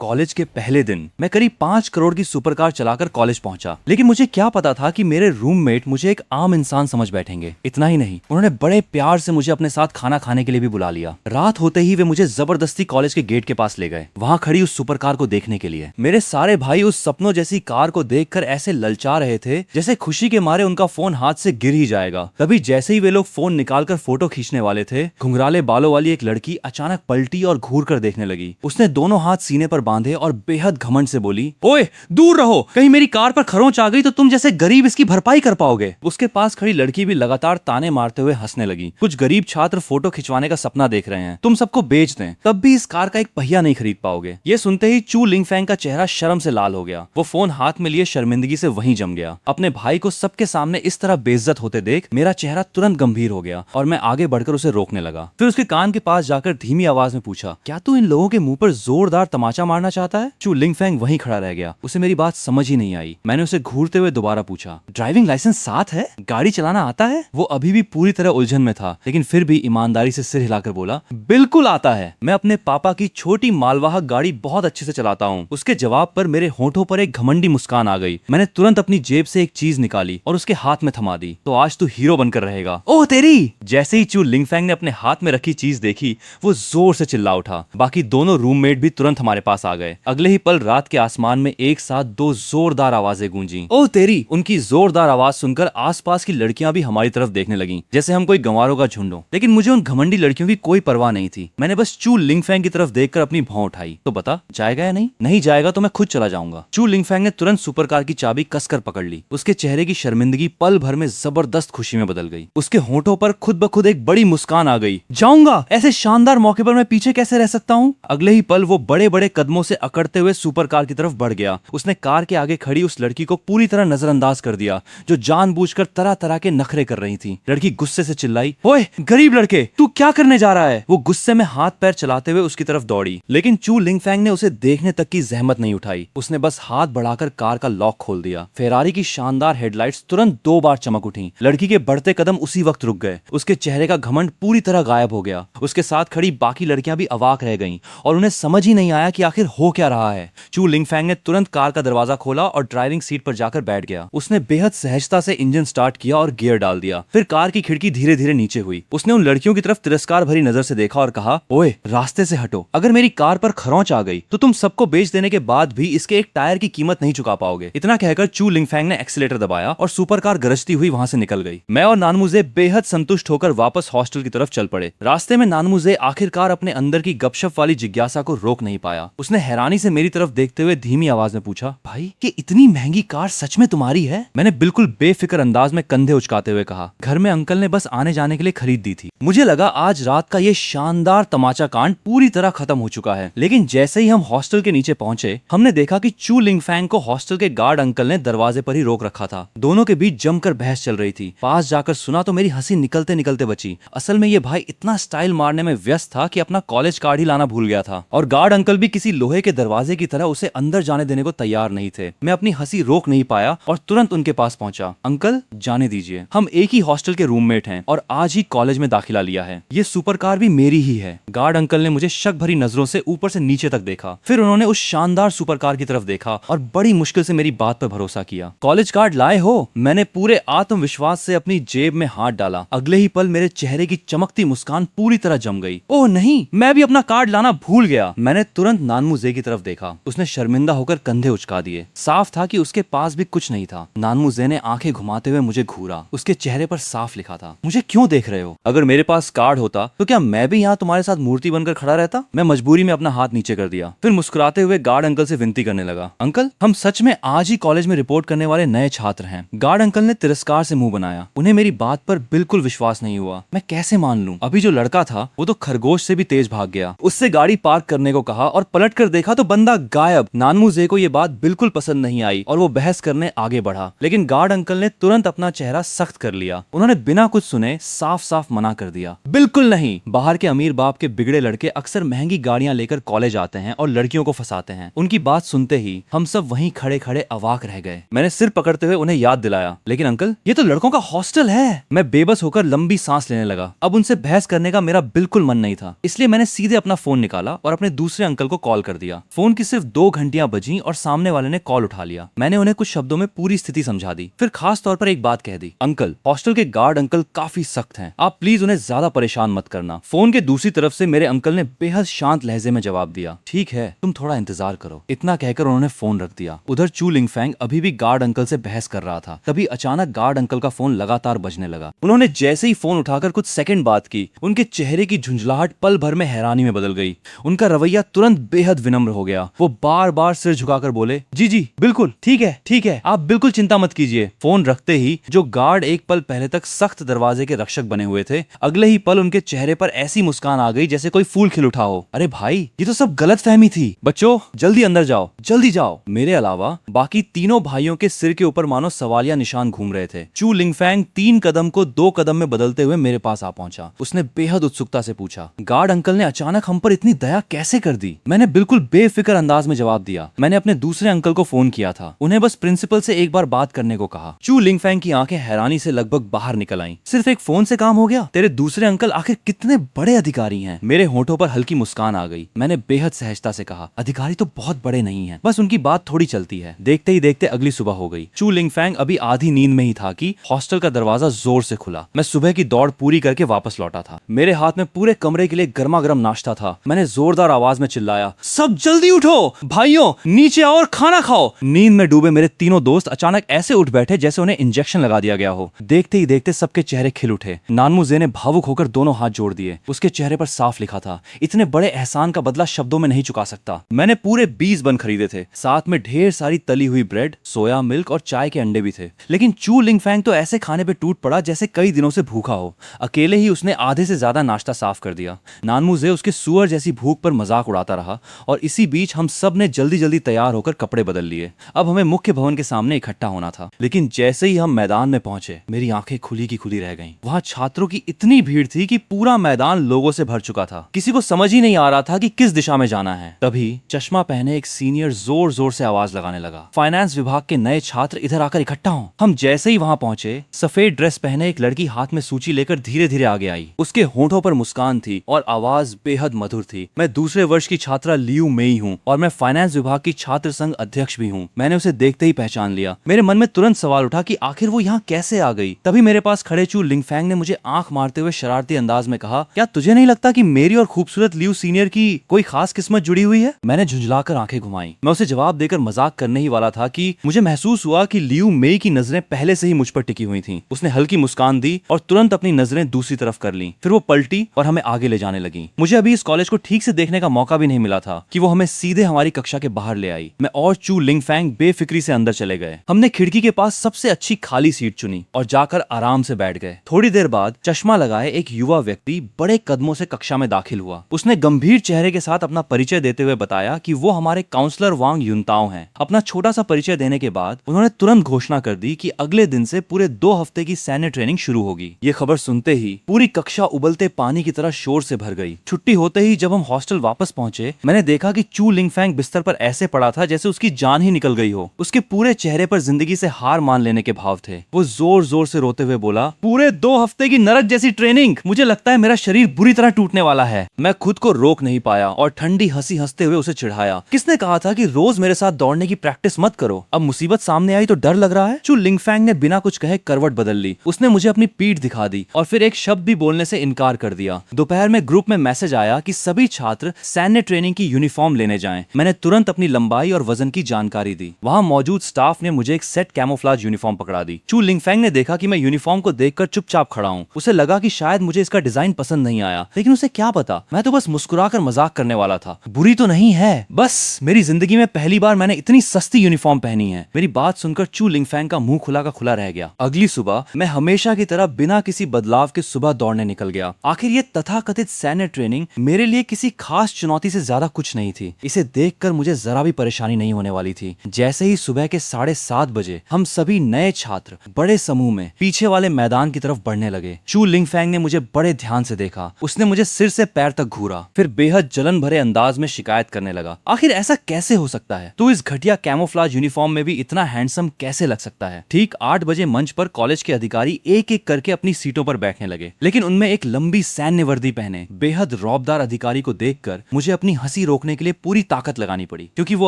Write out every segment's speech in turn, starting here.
College के पहले दिन मैं करीब 5 करोड़ की सुपर कार चलाकर कॉलेज पहुंचा, लेकिन मुझे क्या पता था कि मेरे रूममेट मुझे एक आम इंसान समझ बैठेंगे। इतना ही नहीं, उन्होंने बड़े प्यार से मुझे अपने साथ खाना खाने के लिए भी बुला लिया। रात होते ही वे मुझे जबरदस्ती कॉलेज के गेट के पास ले गए, वहां खड़ी उस सुपर कार को देखने के लिए। मेरे सारे भाई उस सपनों जैसी कार को देखकर ऐसे ललचा रहे थे जैसे खुशी के मारे उनका फोन हाथ से गिर ही जाएगा। तभी जैसे ही वे लोग फोन निकालकर फोटो खींचने वाले थे, घुंघराले बालों वाली एक लड़की अचानक पलटी और घूर कर देखने लगी। उसने दोनों हाथ सीने पर बांधे और बेहद घमंड से बोली, ओए दूर रहो, कहीं मेरी कार पर खरोंच आ गई तो तुम जैसे गरीब इसकी भरपाई कर पाओगे। उसके पास खड़ी लड़की भी लगातार ताने मारते हुए हंसने लगी। कुछ गरीब छात्र फोटो खिंचवाने का सपना देख रहे हैं, तुम सबको बेच दें तब भी इस कार का एक पहिया नहीं खरीद पाओगे। ये सुनते ही चू लिंगफैंग का चेहरा शर्म से लाल हो गया। वो फोन हाथ में लिए शर्मिंदगी से वहीं जम गया। अपने भाई को सबके सामने इस तरह बेइज्जत होते देख मेरा चेहरा तुरंत गंभीर हो गया और मैं आगे बढ़कर उसे रोकने लगा। फिर उसके कान के पास जाकर धीमी आवाज में पूछा, क्या तू इन लोगों के मुंह पर जोरदार तमाचा मारना चाहता है? चू लिंगफैंग वहीं खड़ा रह गया। उसे मेरी बात समझ ही नहीं आई। मैंने उसे घूरते हुए दोबारा पूछा, ड्राइविंग लाइसेंस साथ है? गाड़ी चलाना आता है? वो अभी भी पूरी तरह उलझन में था, लेकिन फिर भी ईमानदारी से सिर हिलाकर बोला, बिल्कुल आता है। मैं अपने पापा की छोटी मालवाहक गाड़ी बहुत अच्छे से चलाता हूँ। उसके जवाब पर मेरे होठों पर एक घमंडी मुस्कान आ गई। मैंने तुरंत अपनी जेब से एक चीज निकाली और उसके हाथ में थमा दी। तो आज तू हीरो बनकर रहेगा। ओह तेरी! जैसे ही चू लिंगफैंग ने अपने हाथ में रखी चीज देखी, वो जोर से चिल्ला उठा। बाकी दोनों रूममेट भी तुरंत हमारे पास आ गए। अगले ही पल रात के आसमान में एक साथ दो जोरदार आवाजें गूंजी। ओह तेरी! उनकी जोरदार आवाज सुनकर आसपास की लड़कियां भी हमारी तरफ देखने लगीं, जैसे हम कोई गंवारों का झुंड हो। लेकिन मुझे उन घमंडी लड़कियों की कोई परवाह नहीं थी। मैंने बस चू लिंगफैंग की तरफ देखकर अपनी भौं उठाई। तो बता, जाएगा या नहीं? नहीं जाएगा तो मैं खुद चला जाऊंगा। चू लिंगफैंग ने तुरंत सुपर कार की चाबी कसकर पकड़ ली। उसके चेहरे की शर्मिंदगी पल भर में जबरदस्त खुशी में बदल गई। उसके होठों पर खुद ब खुद एक बड़ी मुस्कान आ गई। जाऊंगा, ऐसे शानदार मौके पर मैं पीछे कैसे रह सकता हूँ? अगले ही पल वो बड़े बड़े कदमों से अकड़ते हुए सुपर कार की तरफ बढ़ गया। उसने कार के आगे खड़ी उस लड़की को पूरी तरह नजरअंदाज कर दिया, जो जानबूझकर तरह तरह के नखरे कर रही थी। लड़की गुस्से से चिल्लाई, ओए गरीब लड़के, तू क्या करने जा रहा है? वो गुस्से में हाथ पैर चलाते हुए उसकी तरफ दौड़ी, लेकिन चू लिंगफैंग ने उसे देखने तक की जहमत नहीं उठाई। उसने बस हाथ बढ़ाकर कार का लॉक खोल दिया। फेरारी की शानदार हेडलाइट्स तुरंत 2 बार चमक उठी। लड़की के बढ़ते कदम उसी वक्त रुक गए। उसके चेहरे का घमंड पूरी तरह गायब हो गया। उसके साथ खड़ी बाकी लड़कियां भी अवाक रह गईं और उन्हें समझ ही नहीं आया कि आखिर हो क्या रहा है। चू लिंगफैंग ने तुरंत कार का दरवाजा खोला और ड्राइविंग सीट पर जाकर बैठ गया। उसने बेहद सहजता से इंजन स्टार्ट किया और गियर डाल दिया। फिर कार की खिड़की धीरे धीरे नीचे हुई। उसने उन लड़कियों की तरफ तिरस्कार भरी नजर से देखा और कहा, ओए रास्ते से हटो। अगर मेरी कार पर खरोंच आ गई तो तुम सबको बेच देने के बाद भी इसके एक टायर की कीमत नहीं चुका पाओगे। इतना कहकर चू लिंगफैंग ने एक्सीलेटर दबाया और सुपर कार गरजती हुई वहां से निकल गई। मैं और नानमुजे बेहद संतुष्ट होकर वापस हॉस्टल की तरफ चल पड़े। रास्ते में नानमुजे आखिरकार अपने अंदर की गपशप वाली जिज्ञासा को रोक नहीं पाया। उसने हैरानी से मेरी तरफ देखते हुए धीमी आवाज में पूछा, भाई ये इतनी महंगी कार सच में तुम्हारी है? मैंने बिल्कुल बेफिक्र अंदाज में कंधे उचकाते हुए कहा, घर में अंकल ने बस आने जाने के लिए खरीद दी थी। मुझे लगा आज रात का ये शानदार तमाचा कांड पूरी तरह खत्म हो चुका है। लेकिन जैसे ही हम हॉस्टल के नीचे पहुंचे, हमने देखा कि चू लिंगफैंग को हॉस्टल के गार्ड अंकल ने दरवाजे पर ही रोक रखा था। दोनों के बीच जमकर बहस चल रही थी। पास जाकर सुना तो मेरी हंसी निकलते निकलते बची। असल में ये भाई इतना स्टाइल मारने में व्यस्त था कि अपना कॉलेज कार्ड ही लाना भूल गया था, और गार्ड अंकल भी किसी लोहे के दरवाजे की तरह उसे अंदर जाने देने को तैयार नहीं थे। मैं अपनी हंसी रोक नहीं पाया और तुरंत उनके पास पहुंचा। अंकल जाने दीजिए, हम एक ही हॉस्टल के रूममेट हैं और आज ही कॉलेज में दाखिला लिया है। ये सुपर कार भी मेरी ही है। गार्ड अंकल ने मुझे शक भरी नजरों से ऊपर से नीचे तक देखा। फिर उन्होंने उस शानदार सुपर कार की तरफ देखा और बड़ी मुश्किल से मेरी बात पर भरोसा किया। कॉलेज कार्ड लाए हो? मैंने पूरे आत्मविश्वास से अपनी जेब में हाथ डाला। अगले ही पल मेरे चेहरे की चमकती मुस्कान पूरी तरह जम गई। ओह नहीं, मैं भी अपना कार्ड लाना भूल गया। मैंने तुरंत नानमुजे की तरफ देखा। उसने शर्मिंदा होकर कंधे उचका दिए। साफ था कि उसके पास भी कुछ नहीं था। नानमुजे ने आंखें घुमाते हुए मुझे घूरा। उसके चेहरे पर साफ लिखा था, मुझे क्यों देख रहे हो? अगर मेरे पास कार्ड होता तो क्या मैं भी यहाँ तुम्हारे साथ मूर्ति बनकर खड़ा रहता? मैं मजबूरी में अपना हाथ नीचे कर दिया। फिर मुस्कुराते हुए गार्ड अंकल से विनती करने लगा, अंकल हम सच में आज ही कॉलेज में रिपोर्ट करने वाले नए छात्र हैं। गार्ड अंकल ने तिरस्कार से मुंह बनाया। उन्हें मेरी बात पर बिल्कुल विश्वास नहीं हुआ। मैं कैसे मान लूं? अभी जो लड़का था वो तो खरगोश से भी तेज भाग गया। उससे गाड़ी पार्क करने को कहा और पलट कर देखा तो बंदा गायब। नानमुजे को ये बात बिल्कुल पसंद नहीं आई और वो बहस करने आगे बढ़ा, लेकिन गार्ड अंकल ने तुरंत अपना चेहरा सख्त कर लिया। उन्होंने बिना कुछ सुने साफ साफ मना कर दिया, बिल्कुल नहीं। बाहर के अमीर बाप के बिगड़े लड़के अक्सर महंगी गाड़ियां लेकर कॉलेज आते हैं और लड़कियों को फंसाते हैं। उनकी बात सुनते ही हम सब वहीं खड़े खड़े अवाक रह गए। मैंने सिर पकड़ते हुए उन्हें याद दिलाया, लेकिन अंकल ये तो लड़कों का हॉस्टल है। मैं बेबस होकर लंबी सांस लेने लगा। अब उनसे बहस करने का मेरा बिल्कुल मन नहीं था, इसलिए मैंने सीधे अपना फोन निकाला और अपने दूसरे अंकल को कॉल कर कर दिया। फोन की सिर्फ 2 घंटियां बजी और सामने वाले ने कॉल उठा लिया। मैंने उन्हें कुछ शब्दों में पूरी स्थिति समझा दी, फिर खास तौर पर एक बात कह दी, अंकल, हॉस्टल के गार्ड अंकल काफी सख्त हैं, आप प्लीज उन्हें ज्यादा परेशान मत करना। फोन के दूसरी तरफ से मेरे अंकल ने बेहद शांत लहजे में जवाब दिया, ठीक है, तुम थोड़ा इंतजार करो। इतना कहकर उन्होंने फोन रख दिया। उधर चू लिंगफैंग अभी भी गार्ड अंकल से बहस कर रहा था। तभी अचानक गार्ड अंकल का फोन लगातार बजने लगा। उन्होंने जैसे ही फोन उठाकर कुछ सेकंड बात की, उनके चेहरे की झुंझलाहट पल भर में हैरानी में बदल गई। उनका रवैया तुरंत बेहद विनम्र हो गया। वो बार बार सिर झुकाकर बोले, जी जी बिल्कुल ठीक है, आप बिल्कुल चिंता मत कीजिए। फोन रखते ही जो गार्ड एक पल पहले तक सख्त दरवाजे के रक्षक बने हुए थे, अगले ही पल उनके चेहरे पर ऐसी मुस्कान आ गई जैसे कोई फूल खिल उठा हो। अरे भाई, ये तो सब गलत फहमी थी। बच्चों जल्दी अंदर जाओ, जल्दी जाओ। मेरे अलावा बाकी तीनों भाइयों के सिर के ऊपर मानो सवालिया निशान घूम रहे थे। चू लिंगफैंग 3 कदम को 2 कदम में बदलते हुए मेरे पास आ पहुंचा। उसने बेहद उत्सुकता से पूछा, गार्ड अंकल ने अचानक हम पर इतनी दया कैसे कर दी? मैंने बिल्कुल बेफिक्र अंदाज में जवाब दिया, मैंने अपने दूसरे अंकल को फोन किया था, उन्हें बस प्रिंसिपल से एक बार बात करने को कहा। चू लिंगफैंग की आंखें हैरानी से लगभग बाहर निकल आईं। सिर्फ एक फोन से काम हो गया? तेरे दूसरे अंकल आखिर कितने बड़े अधिकारी हैं? मेरे होठों पर हल्की मुस्कान आ गई। मैंने बेहद सहजता से कहा, अधिकारी तो बहुत बड़े नहीं हैं, बस उनकी बात थोड़ी चलती है। देखते ही देखते अगली सुबह हो गई। चू लिंगफैंग अभी आधी नींद में ही था कि हॉस्टल का दरवाजा जोर से खुला। मैं सुबह की दौड़ पूरी करके वापस लौटा था। मेरे हाथ में पूरे कमरे के लिए गर्मा गर्म नाश्ता था। मैंने जोरदार आवाज में चिल्लाया, सब जल्दी उठो भाइयों, नीचे आओ और खाना खाओ। नींद में डूबे मेरे तीनों दोस्त अचानक ऐसे उठ बैठे जैसे उन्हें इंजेक्शन लगा दिया गया हो। देखते ही देखते सबके चेहरे खिल उठे। नानमुजे ने भावुक होकर दोनों हाथ जोड़ दिए। उसके चेहरे पर साफ लिखा था, इतने बड़े एहसान का बदला शब्दों में नहीं चुका सकता। मैंने पूरे 20 बन खरीदे थे, साथ में ढेर सारी तली हुई ब्रेड, सोया मिल्क और चाय के अंडे भी थे। लेकिन चू लिंगफैंग तो ऐसे खाने पे टूट पड़ा जैसे कई दिनों से भूखा हो। अकेले ही उसने आधे से ज्यादा नाश्ता साफ कर दिया। नानमुजे उसके सुअर जैसी भूख पर मजाक उड़ाता रहा और इसी बीच हम सब ने जल्दी जल्दी तैयार होकर कपड़े बदल लिए। अब हमें मुख्य भवन के सामने इकट्ठा होना था। लेकिन जैसे ही हम मैदान में पहुंचे, मेरी आंखें खुली की खुली रह गईं। वहां छात्रों की इतनी भीड़ थी कि पूरा मैदान लोगों से भर चुका था। किसी को समझ ही नहीं आ रहा था कि किस दिशा में जाना है। तभी चश्मा पहने एक सीनियर जोर जोर से आवाज लगाने लगा, फाइनेंस विभाग के नए छात्र इधर आकर इकट्ठा हों। हम जैसे ही वहां पहुंचे, सफेद ड्रेस पहने एक लड़की हाथ में सूची लेकर धीरे धीरे आगे आई। उसके होंठों पर मुस्कान थी और आवाज बेहद मधुर थी। मैं दूसरे वर्ष की छात्रा लियू मेई हूँ और मैं फाइनेंस विभाग की छात्र संघ अध्यक्ष भी हूँ। मैंने उसे देखते ही पहचान लिया। मेरे मन में तुरंत सवाल उठा कि आखिर वो यहाँ कैसे आ गई। तभी मेरे पास खड़े चू लिंगफैंग ने मुझे आंख मारते हुए शरारती अंदाज में कहा, क्या तुझे नहीं लगता कि मेरी और खूबसूरत लियू सीनियर की कोई खास किस्मत जुड़ी हुई है? मैंने झुंझलाकर आंखें घुमाई। मैं उसे जवाब देकर मजाक करने ही वाला था कि मुझे महसूस हुआ कि लियू मेई की नजरें पहले से ही मुझ पर टिकी हुई थीं। उसने हल्की मुस्कान दी और तुरंत अपनी नजरें दूसरी तरफ कर लीं। फिर वो पलटी और हमें आगे ले जाने लगी। मुझे अभी इस कॉलेज को ठीक से देखने का मौका भी नहीं मिला था कि वो हमें सीधे हमारी कक्षा के बाहर ले आई। मैं और चू लिंगफैंग बेफिक्री से अंदर चले गए। हमने खिड़की के पास सबसे अच्छी खाली सीट चुनी और जाकर आराम से बैठ गए। थोड़ी देर बाद चश्मा लगाए एक युवा व्यक्ति बड़े कदमों से कक्षा में दाखिल हुआ। उसने गंभीर चेहरे के साथ अपना परिचय देते हुए बताया कि वो हमारे काउंसलर वांग युनताओ हैं। अपना छोटा सा परिचय देने के बाद उन्होंने तुरंत घोषणा कर दी कि अगले दिन से पूरे 2 हफ्ते की सैन्य ट्रेनिंग शुरू होगी। ये खबर सुनते ही पूरी कक्षा उबलते पानी की तरह शोर से भर गई। छुट्टी होते ही जब हम हॉस्टल वापस पहुंचे, मैंने देखा कि चू लिंगफैंग बिस्तर पर ऐसे पड़ा था जैसे उसकी जान ही निकल गई हो। उसके पूरे चेहरे पर जिंदगी से हार मान लेने के भाव थे। वो जोर जोर से रोते हुए बोला, पूरे 2 हफ्ते की नरक जैसी ट्रेनिंग, मुझे लगता है मेरा शरीर बुरी तरह टूटने वाला है। मैं खुद को रोक नहीं पाया और ठंडी हंसी हंसते हुए उसे चिढ़ाया, किसने कहा था कि रोज मेरे साथ दौड़ने की प्रैक्टिस मत करो? अब मुसीबत सामने आई तो डर लग रहा है? चू लिंगफैंग ने बिना कुछ कहे करवट बदल ली। उसने मुझे अपनी पीठ दिखा दी और फिर एक शब्द भी बोलने से इनकार कर दिया। दोपहर में ग्रुप में मैसेज आया कि सभी छात्र सैन्य ट्रेनिंग की यूनिफॉर्म लेने जाएं। मैंने तुरंत अपनी लंबाई और वजन की जानकारी दी। वहां मौजूद स्टाफ ने मुझे एक सेट कैमोफ्लेज यूनिफॉर्म पकड़ा दी। चू लिंगफैंग ने देखा कि मैं यूनिफॉर्म को देखकर चुपचाप खड़ा हूं। उसे लगा कि शायद मुझे इसका डिजाइन पसंद नहीं आया, लेकिन उसे क्या पता, मैं तो बस मुस्कुराकर मजाक करने वाला था। बुरी तो नहीं है, बस मेरी जिंदगी में पहली बार मैंने इतनी सस्ती यूनिफॉर्म पहनी है। मेरी बात सुनकर चू लिंगफैंग का मुंह खुला का खुला रह गया। अगली सुबह मैं हमेशा की तरह बिना किसी बदलाव के सुबह दौड़ने निकल गया। आखिर ये तथाकथित सैन्य ट्रेनिंग मेरे लिए किसी खास चुनौती से ज्यादा कुछ नहीं थी। इसे देखकर मुझे जरा भी परेशानी नहीं होने वाली थी। जैसे ही सुबह के 7:30 बजे हम सभी नए छात्र बड़े समूह में पीछे वाले मैदान की तरफ बढ़ने लगे। चू लिंगफैंग ने मुझे बड़े ध्यान से देखा। उसने मुझे सिर से पैर तक घूरा, फिर बेहद जलन भरे अंदाज में शिकायत करने लगा, आखिर ऐसा कैसे हो सकता है? तू इस घटिया कैमोफ्लेज यूनिफॉर्म में भी इतना हैंडसम कैसे लग सकता है? ठीक 8 बजे मंच पर कॉलेज के अधिकारी एक एक करके अपनी सीटों पर बैठने लगे, लेकिन उनमें एक लंबी सैन्य वर्दी पहने बेहद रौबदार अधिकारी को देखकर मुझे अपनी हंसी रोकने रोकने के लिए पूरी ताकत लगानी पड़ी, क्योंकि वो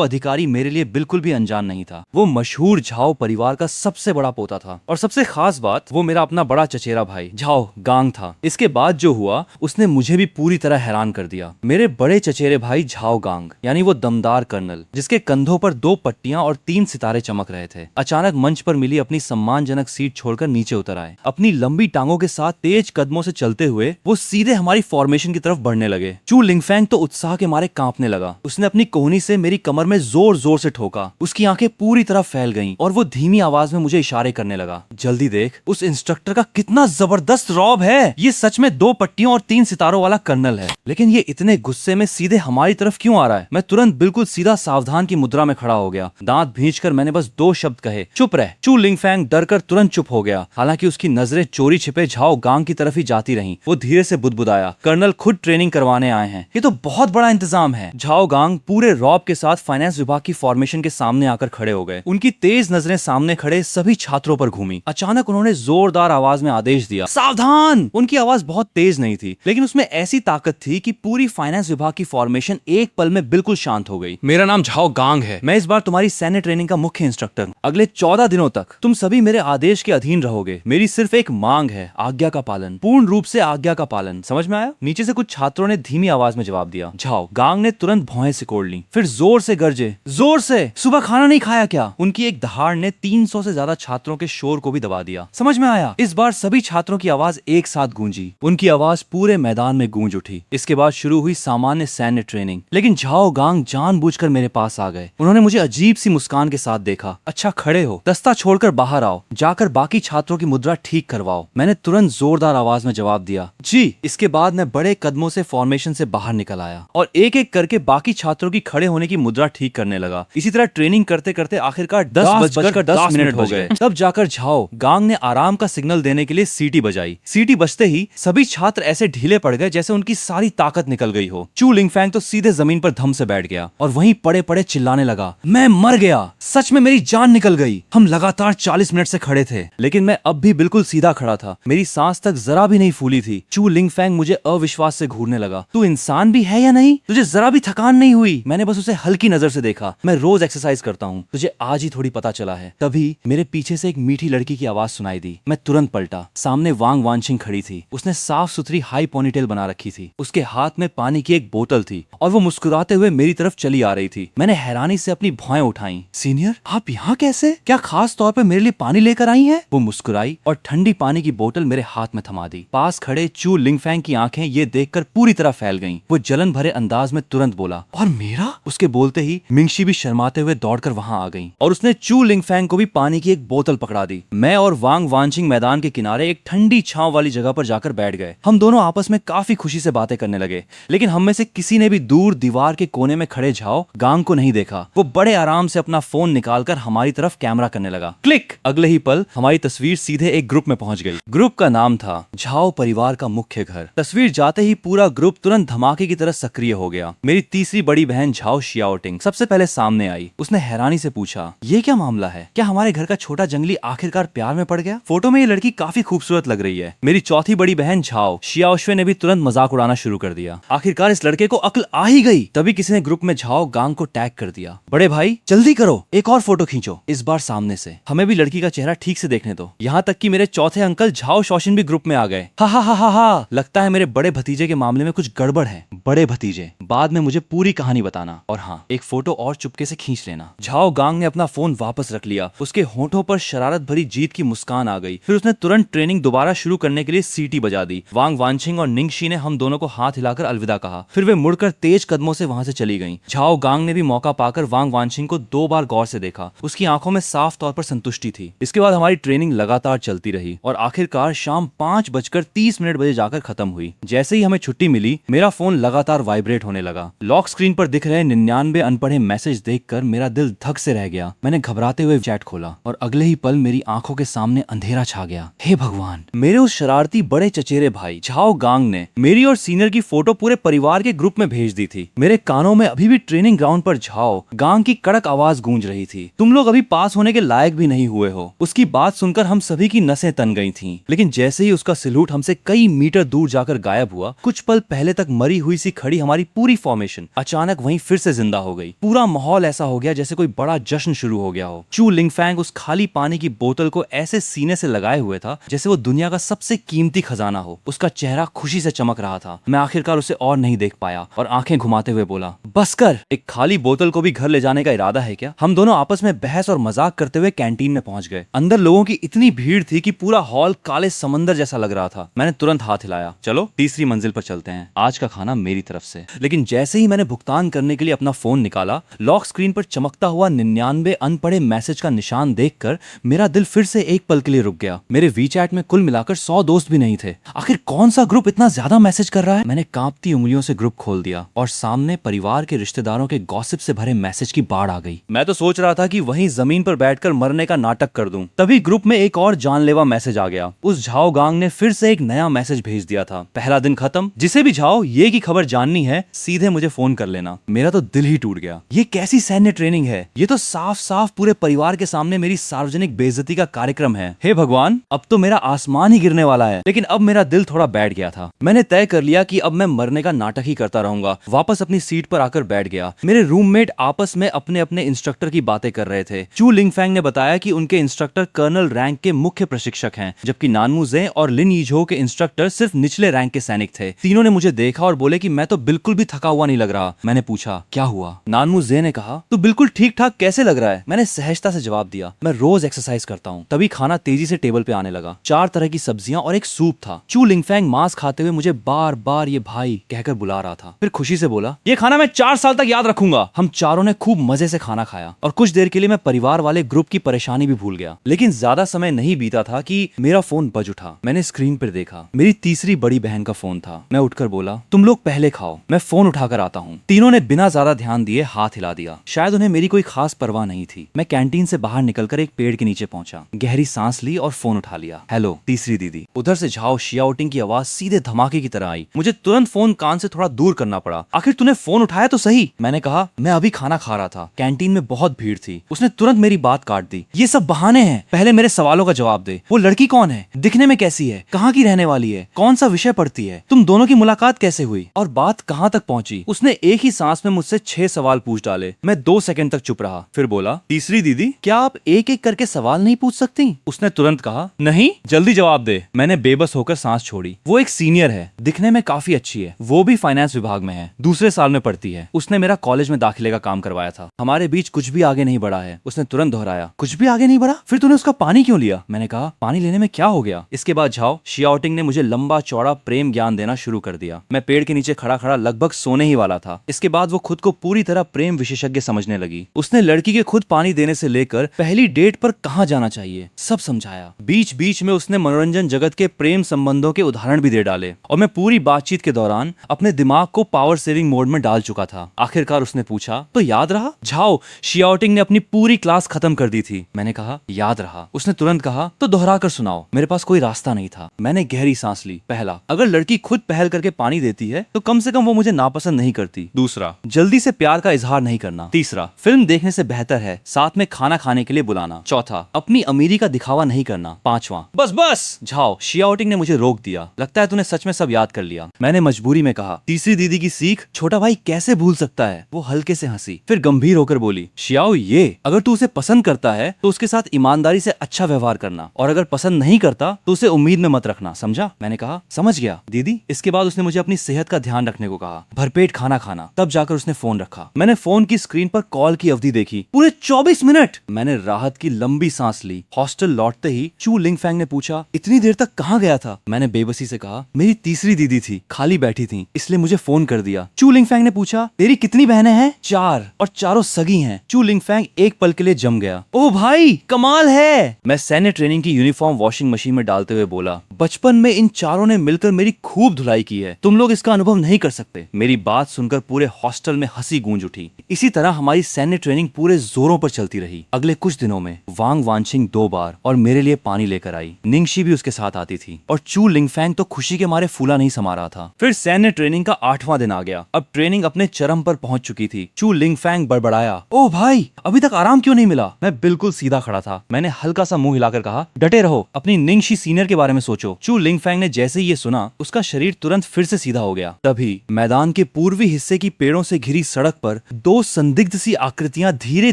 अधिकारी मेरे लिए बिल्कुल भी अनजान नहीं था। वो मशहूर झाओ परिवार का सबसे बड़ा पोता था, और सबसे खास बात वो मेरा अपना बड़ा चचेरा भाई झाओ गांग था। इसके बाद जो हुआ उसने मुझे भी पूरी तरह हैरान कर दिया। मेरे बड़े चचेरे भाई झाओ गांग, यानी वो दमदार कर्नल जिसके कंधों पर 2 पट्टियां और 3 सितारे चमक रहे थे, अचानक मंच पर मिली अपनी सम्मानजनक सीट छोड़कर नीचे उतर आए। अपनी लंबी टांगों के साथ तेज कदमों से चलते हुए वो सीधे हमारी फॉर्मेशन की तरफ बढ़ने लगे। चू लिंगफैंग तो उत्साह के मारे कांपने लगा। उसने अपनी कोहनी से मेरी कमर में जोर जोर से ठोका। उसकी आंखें पूरी तरह फैल गईं और वो धीमी आवाज में मुझे इशारे करने लगा, जल्दी देख, उस इंस्ट्रक्टर का कितना जबरदस्त रौब है। ये सच में 2 पट्टियों और 3 सितारों वाला कर्नल है, लेकिन ये इतने गुस्से में सीधे हमारी तरफ क्यों आ रहा है? मैं तुरंत बिल्कुल सीधा सावधान की मुद्रा में खड़ा हो गया। दांत भींचकर मैंने बस 2 शब्द कहे, चुप रह। चू लिंगफैंग डरकर तुरंत चुप हो गया, हालांकि उसकी नजरें चोरी छिपे झाओ गांग की तरफ ही जाती रहीं। वो धीरे से बुदबुदाया, कर्नल खुद ट्रेनिंग करवाने आए हैं, ये तो बहुत बड़ा इंतजाम है। झाओ गांग पूरे रौब के साथ फाइनेंस विभाग की फॉर्मेशन के सामने आकर खड़े हो गए। उनकी तेज नजरें सामने खड़े सभी छात्रों पर घूमी। अचानक उन्होंने जोरदार आवाज में आदेश दिया, सावधान। उनकी आवाज बहुत तेज नहीं थी, लेकिन उसमें ऐसी ताकत थी कि पूरी फाइनेंस विभाग की फॉर्मेशन एक पल में बिल्कुल शांत हो गई। मेरा नाम झाओ गांग है, मैं इस बार तुम्हारी सैन्य ट्रेनिंग का मुख्य इंस्ट्रक्टर। अगले 14 दिनों तक तुम सभी मेरे आदेश के अधीन रहोगे। मेरी सिर्फ एक मांग है, आज्ञा का पालन, पूर्ण रूप से आज्ञा का पालन। समझ में आया? नीचे से कुछ छात्रों ने धीमी आवाज में जवाब दिया। झाओ गांग ने तुरंत भौहें सिकोड़ ली, फिर जोर से गरजे, जोर से, सुबह खाना नहीं खाया क्या? उनकी एक दहाड़ ने 300 से ज्यादा छात्रों के शोर को भी दबा दिया। समझ में आया? इस बार सभी छात्रों की आवाज एक साथ गूंजी। उनकी आवाज पूरे मैदान में गूंज उठी। इसके बाद शुरू हुई सामान्य सैन्य ट्रेनिंग, लेकिन झाओ गांग जानबूझकर मेरे पास आ गए। उन्होंने मुझे अजीब सी मुस्कान के साथ देखा। अच्छा खड़े हो, दस्ता छोड़कर बाहर आओ, जाकर बाकी छात्रों की मुद्रा ठीक करवाओ। मैंने तुरंत जोरदार आवाज में जवाब दिया, जी। इसके बाद मैं बड़े कदमों से फॉर्मेशन से बाहर निकल आया और एक एक करके बाकी छात्रों की खड़े होने की मुद्रा ठीक करने लगा। इसी तरह ट्रेनिंग करते करते आखिरकार 10:10 हो गए। तब जाकर झाओ गांग ने आराम का सिग्नल देने के लिए सीटी बजाई। सीटी बजते ही सभी छात्र ऐसे ढीले पड़ गए जैसे उनकी सारी ताकत निकल गई हो। चू लिंगफैंग तो सीधे जमीन पर धम से बैठ गया और वहीं पड़े पड़े चिल्लाने लगा, मैं मर गया, सच में मेरी जान निकल गई। हम लगातार 40 मिनट से खड़े थे, लेकिन मैं अब भी बिल्कुल सीधा खड़ा था। मेरी सांस तक जरा भी नहीं फूली थी। चू लिंगफैंग मुझे अविश्वास से घूरने लगा, तू इंसान भी है या नहीं? तुझे जरा भी थकान नहीं हुई? मैंने बस उसे हल्की नजर से देखा। मैं रोज एक्सरसाइज करता हूँ, तुझे आज ही थोड़ी पता चला है। तभी मेरे पीछे से एक मीठी लड़की की आवाज सुनाई दी। मैं तुरंत पलटा। सामने वांग वानशिंग खड़ी थी। उसने साफ सुथरी हाई पोनीटेल बना रखी थी। उसके हाथ में पानी की एक बोतल थी और वो मुस्कुराते हुए मेरी तरफ चली आ रही थी। मैंने हैरानी से अपनी भौहें उठाई। सीनियर, आप यहाँ कैसे? क्या खास तौर पे मेरे लिए पानी लेकर आई हैं? वो मुस्कुराई और ठंडी पानी की बोतल मेरे हाथ में थमा दी। पास खड़े चू लिंगफैंग की आंखें ये देखकर पूरी तरह फैल गईं। वो जलन भरे अंदाज में तुरंत बोला, और मेरा? उसके बोलते ही मिंगशी भी शर्माते हुए दौड़कर वहां आ गई और उसने चू लिंगफैंग को भी पानी की एक बोतल पकड़ा दी। मैं और वांग वानशिंग मैदान के किनारे एक ठंडी छांव वाली जगह पर जाकर बैठ गए। हम दोनों आपस में काफी खुशी से बातें करने लगे, लेकिन हम में से किसी ने भी दूर दीवार के कोने में खड़े झाओ गांग को नहीं देखा। वो बड़े आराम से अपना फोन निकालकर हमारी तरफ कैमरा करने लगा। क्लिक! अगले ही पल हमारी तस्वीर सीधे एक ग्रुप में पहुंच गई। ग्रुप का नाम था झाओ परिवार का मुख्य घर। तस्वीर जाते ही पूरा ग्रुप तुरंत धमाके की तरह सक्रिय हो गया। मेरी तीसरी बड़ी बहन झाओ शियाओटिंग सबसे पहले सामने आई। उसने हैरानी से पूछा, ये क्या मामला है? क्या हमारे घर का छोटा जंगली आखिरकार प्यार में पड़ गया? फोटो में ये लड़की काफी खूबसूरत लग रही है। मेरी चौथी बड़ी बहन झाओ शियाओशुए ने भी तुरंत मजाक उड़ाना शुरू कर दिया। आखिरकार इस लड़के को अक्ल आ ही गई। तभी किसी ने ग्रुप में झाओ गांग को टैग कर दिया। बड़े भाई जल्दी करो, एक और फोटो खींचो, इस बार सामने से। हमें भी लड़की का चेहरा ठीक से देखने दो। यहाँ तक कि मेरे चौथे अंकल झाओ शौशिन भी ग्रुप में आ गए। हा हा हा हा हा, लगता है मेरे बड़े भतीजे के मामले में कुछ गड़बड़ है। बड़े भतीजे, बाद में मुझे पूरी कहानी बताना, और हाँ, एक फोटो और चुपके से खींच लेना। झाओ गांग ने अपना फोन वापस रख लिया। उसके होठों पर शरारत भरी जीत की मुस्कान आ गई। फिर उसने तुरंत ट्रेनिंग दोबारा शुरू करने के लिए सीटी बजा दी। वांग वानशिंग और निंगशी ने हम दोनों को हाथ हिलाकर अलविदा कहा। फिर वे मुड़कर तेज कदमों से वहां से चली गईं। झाओ गांग ने भी मौका पाकर वांग वानशिंग को 2 बार गौर से देखा। उसकी आंखों में साफ तौर पर संतुष्टि थी। इसके बाद हमारी ट्रेनिंग लगातार चलती रही और आखिरकार शाम 5:30 बजे जाकर खत्म हुई। जैसे ही हमें छुट्टी मिली, मेरा फोन लगातार वाइब्रेट होने लगा। लॉक स्क्रीन पर दिख रहे 99 अनपढ़े मैसेज देखकर मेरा दिल धक से रह गया। मैंने घबराते हुए चैट खोला और अगले ही पल मेरी आंखों के सामने अंधेरा छा गया। हे भगवान! मेरे उस शरारती बड़े चचेरे भाई झाओ गांग ने मेरी और सीनियर की फोटो पूरे परिवार के ग्रुप में भेज दी थी। मेरे कानों में अभी भी ट्रेनिंग ग्राउंड पर झाओ गांग की कड़क आवाज गूंज रही थी, तुम लोग अभी पास होने के लायक भी नहीं हुए हो। उसकी बात सुनकर हम सभी की नसें तन गई थीं। लेकिन जैसे ही उसका सैल्यूट हमसे कई मीटर दूर जाकर गायब हुआ, कुछ पल पहले तक मरी हुई सी खड़ी हमारी पूरी फॉर्मेशन ट्रांसफॉर्मेशन अचानक वहीं फिर से जिंदा हो गई। पूरा माहौल ऐसा हो गया जैसे कोई बड़ा जश्न शुरू हो गया हो। चू लिंगफैंग उस खाली पानी की बोतल को ऐसे सीने से लगाए हुए था जैसे वो दुनिया का सबसे कीमती खजाना हो। उसका चेहरा खुशी से चमक रहा था। मैं आखिरकार उसे और नहीं देख पाया और आंखें घुमाते हुए बोला, बस कर, एक खाली बोतल को भी घर ले जाने का इरादा है क्या? हम दोनों आपस में बहस और मजाक करते हुए कैंटीन में पहुंच गए। अंदर लोगों की इतनी भीड़ थी कि पूरा हॉल काले समंदर जैसा लग रहा था। मैंने तुरंत हाथ हिलाया, चलो तीसरी मंजिल पर चलते हैं, आज का खाना मेरी तरफ से। लेकिन जैसे ही मैंने भुगतान करने के लिए अपना फोन निकाला, लॉक स्क्रीन पर चमकता हुआ 99 अनपढ़े मैसेज का निशान देखकर मेरा दिल फिर से एक पल के लिए रुक गया। मेरे वीचैट में कुल मिलाकर 100 दोस्त भी नहीं थे। आखिर कौन सा ग्रुप इतना ज्यादा मैसेज कर रहा है? मैंने कांपती उंगलियों से ग्रुप खोल दिया और सामने परिवार के रिश्तेदारों के गॉसिप से भरे मैसेज की बाढ़ आ गई। मैं तो सोच रहा था कि वहीं जमीन पर बैठकर मरने का नाटक कर दूं। तभी ग्रुप में एक और जानलेवा मैसेज आ गया। उस झाओ गांग ने फिर से एक नया मैसेज भेज दिया था, पहला दिन खत्म, जिसे भी झाओ ये की खबर जाननी है सीधे मुझे फोन कर लेना। मेरा तो दिल ही टूट गया। ये कैसी सैन्य ट्रेनिंग है? ये तो साफ साफ पूरे परिवार के सामने मेरी सार्वजनिक बेइज्जती का कार्यक्रम है। हे भगवान, अब तो मेरा आसमान ही गिरने वाला है। लेकिन अब मेरा दिल थोड़ा बैठ गया था। मैंने तय कर लिया कि अब मैं मरने का नाटक ही करता रहूंगा। वापस अपनी सीट पर आकर बैठ गया। मेरे रूममेट आपस में अपने अपने इंस्ट्रक्टर की बातें कर रहे थे। चू लिंगफैंग ने बताया कि उनके इंस्ट्रक्टर कर्नल रैंक के मुख्य प्रशिक्षक हैं, जबकि नानमू जे और लिन यीझो के इंस्ट्रक्टर सिर्फ निचले रैंक के सैनिक थे। तीनों ने मुझे देखा और बोले कि मैं तो बिल्कुल भी थका हुआ नहीं लग रहा। मैंने पूछा, क्या हुआ? नानमू जे ने कहा, तू बिल्कुल ठीक ठाक कैसे लग रहा है? मैंने सहजता से जवाब दिया, मैं रोज एक्सरसाइज करता हूँ। तभी खाना तेजी से टेबल पे आने लगा। 4 तरह की सब्जियां और एक सूप था। चू लिंगफैंग मांस खाते हुए मुझे बार बार ये भाई कहकर बुला रहा था। फिर खुशी से बोला, ये खाना मैं 4 साल तक याद रखूंगा। हम चारों ने खूब मजे से खाना खाया और कुछ देर के लिए मैं परिवार वाले ग्रुप की परेशानी भी भूल गया। लेकिन ज्यादा समय नहीं बीता था कि मेरा फोन बज उठा। मैंने स्क्रीन पर देखा, मेरी तीसरी बड़ी बहन का फोन था। मैं उठकर बोला, तुम लोग पहले खाओ, मैं फोन उठाकर आता हूँ। तीनों ने बिना ज्यादा ध्यान दिए हाथ हिला दिया। शायद उन्हें मेरी कोई खास परवाह नहीं थी। मैं कैंटीन से बाहर निकलकर एक पेड़ के नीचे पहुंचा, गहरी सांस ली और फोन उठा लिया। हेलो तीसरी दीदी। उधर से झाओ शियाओटिंग की आवाज सीधे धमाके की तरह आई। मुझे तुरंत फोन कान से थोड़ा दूर करना पड़ा। आखिर तूने फोन उठाया तो सही। मैंने कहा, मैं अभी खाना खा रहा था, कैंटीन में बहुत भीड़ थी। उसने तुरंत मेरी बात काट दी। ये सब बहाने हैं, पहले मेरे सवालों का जवाब दे। वो लड़की कौन है? दिखने में कैसी है? कहाँ की रहने वाली है? कौन सा विषय पढ़ती है? तुम दोनों की मुलाकात कैसे हुई और बात कहाँ तक पहुंची? उसने एक ही सांस में मुझसे 6 सवाल पूछ डाले। मैं 2 सेकंड तक चुप रहा, फिर बोला, तीसरी दीदी, क्या आप एक एक करके सवाल नहीं पूछ सकती? उसने तुरंत कहा, नहीं, जल्दी जवाब दे। मैंने बेबस होकर सांस छोड़ी। वो एक सीनियर है, दिखने में काफी अच्छी है, वो भी फाइनेंस विभाग में है, दूसरे साल में पढ़ती है। उसने मेरा कॉलेज में दाखिले का काम करवाया था। हमारे बीच कुछ भी आगे नहीं बढ़ा है। उसने तुरंत दोहराया, कुछ भी आगे नहीं बढ़ा? फिर तूने उसका पानी क्यों लिया? मैंने कहा, पानी लेने में क्या हो गया? इसके बाद झाओ शियाओटिंग ने मुझे लंबा चौड़ा प्रेम ज्ञान देना शुरू कर दिया। मैं पेड़ के नीचे खड़ा खड़ा लगभग सोने ही वाला था। इसके बाद वो खुद को पूरी तरह प्रेम विशेषज्ञ समझने लगी। उसने लड़की के खुद पानी देने से लेकर पहली डेट पर कहाँ जाना चाहिए सब समझाया। बीच बीच में उसने मनोरंजन जगत के प्रेम संबंधों के उदाहरण भी दे डाले और मैं पूरी बातचीत के दौरान अपने दिमाग को पावर सेविंग मोड में डाल चुका था। आखिरकार उसने पूछा, तो याद रहा? झाओ शियाओटिंग ने अपनी पूरी क्लास खत्म कर दी थी। मैंने कहा, याद रहा। उसने तुरंत कहा, तो दोहरा कर सुनाओ। मेरे पास कोई रास्ता नहीं था। मैंने गहरी सांस ली। पहला, अगर लड़की खुद पहल करके पानी देती है तो कम से कम वो मुझे नापसंद नहीं करती। दूसरा, जल्दी से प्यार का इजहार नहीं करना। तीसरा, फिल्म देखने से बेहतर है साथ में खाना खाने के लिए बुलाना। चौथा, अपनी अमीरी का दिखावा नहीं करना। पांचवा, बस बस झाओ शियाओटिंग ने मुझे रोक दिया। लगता है तूने सच में सब याद कर लिया। मैंने मजबूरी में कहा, तीसरी दीदी की सीख छोटा भाई कैसे भूल सकता है? वो हल्के से हंसी, फिर गंभीर होकर बोली, शियाओ, ये अगर तू उसे पसंद करता है तो उसके साथ ईमानदारी से अच्छा व्यवहार करना, और अगर पसंद नहीं करता तो उसे उम्मीद में मत रखना, समझा? मैंने कहा, समझ गया दीदी। इसके बाद उसने मुझे अपनी सेहत का ध्यान रखने को कहा, भरपेट खाना खाना। तब जाकर उसने फोन रखा। मैंने फोन की स्क्रीन पर कॉल की अवधि देखी, पूरे 24 मिनट। मैंने राहत की लंबी सांस ली। हॉस्टल लौटते ही चू लिंगफैंग ने पूछा, इतनी देर तक कहाँ गया था? मैंने बेबसी से कहा, मेरी तीसरी दीदी थी, खाली बैठी थी, इसलिए मुझे फोन कर दिया। चू लिंगफैंग ने पूछा, तेरी कितनी बहनें हैं? 4, और चारों सगी हैं। चू लिंगफैंग एक पल के लिए जम गया। ओ भाई, कमाल है। मैं सैन्य ट्रेनिंग की यूनिफॉर्म वॉशिंग मशीन में डालते हुए बोला, बचपन में इन चारों ने मिलकर मेरी खूब धुलाई की है, तुम लोग इसका अनुभव नहीं कर सकते। मेरी बात सुनकर पूरे हॉस्टल में हंसी गूंज उठी। इसी तरह हमारी सैन्य ट्रेनिंग पूरे जोरों पर चलती रही। अगले कुछ दिनों में वांग वानचिंग 2 बार और मेरे लिए पानी लेकर आई। निंगशी भी उसके साथ आती थी और चू लिंगफैंग तो खुशी के मारे फूला नहीं समा रहा था। फिर सैन्य ट्रेनिंग का 8वां दिन आ गया। अब ट्रेनिंग अपने चरम पर पहुंच चुकी थी। चू लिंगफैंग बड़बड़ाया, ओ भाई, अभी तक आराम क्यों नहीं मिला? मैं बिल्कुल सीधा खड़ा था। मैंने हल्का सा मुंह हिलाकर कहा, डटे रहो, अपनी निंगशी सीनियर के बारे में सोचो। सोचो। चू लिंगफैंग ने जैसे ही ये सुना उसका शरीर तुरंत फिर से सीधा हो गया। तभी मैदान के पूर्वी हिस्से की पेड़ों से घिरी सड़क पर दो संदिग्ध सी आकृतियां धीरे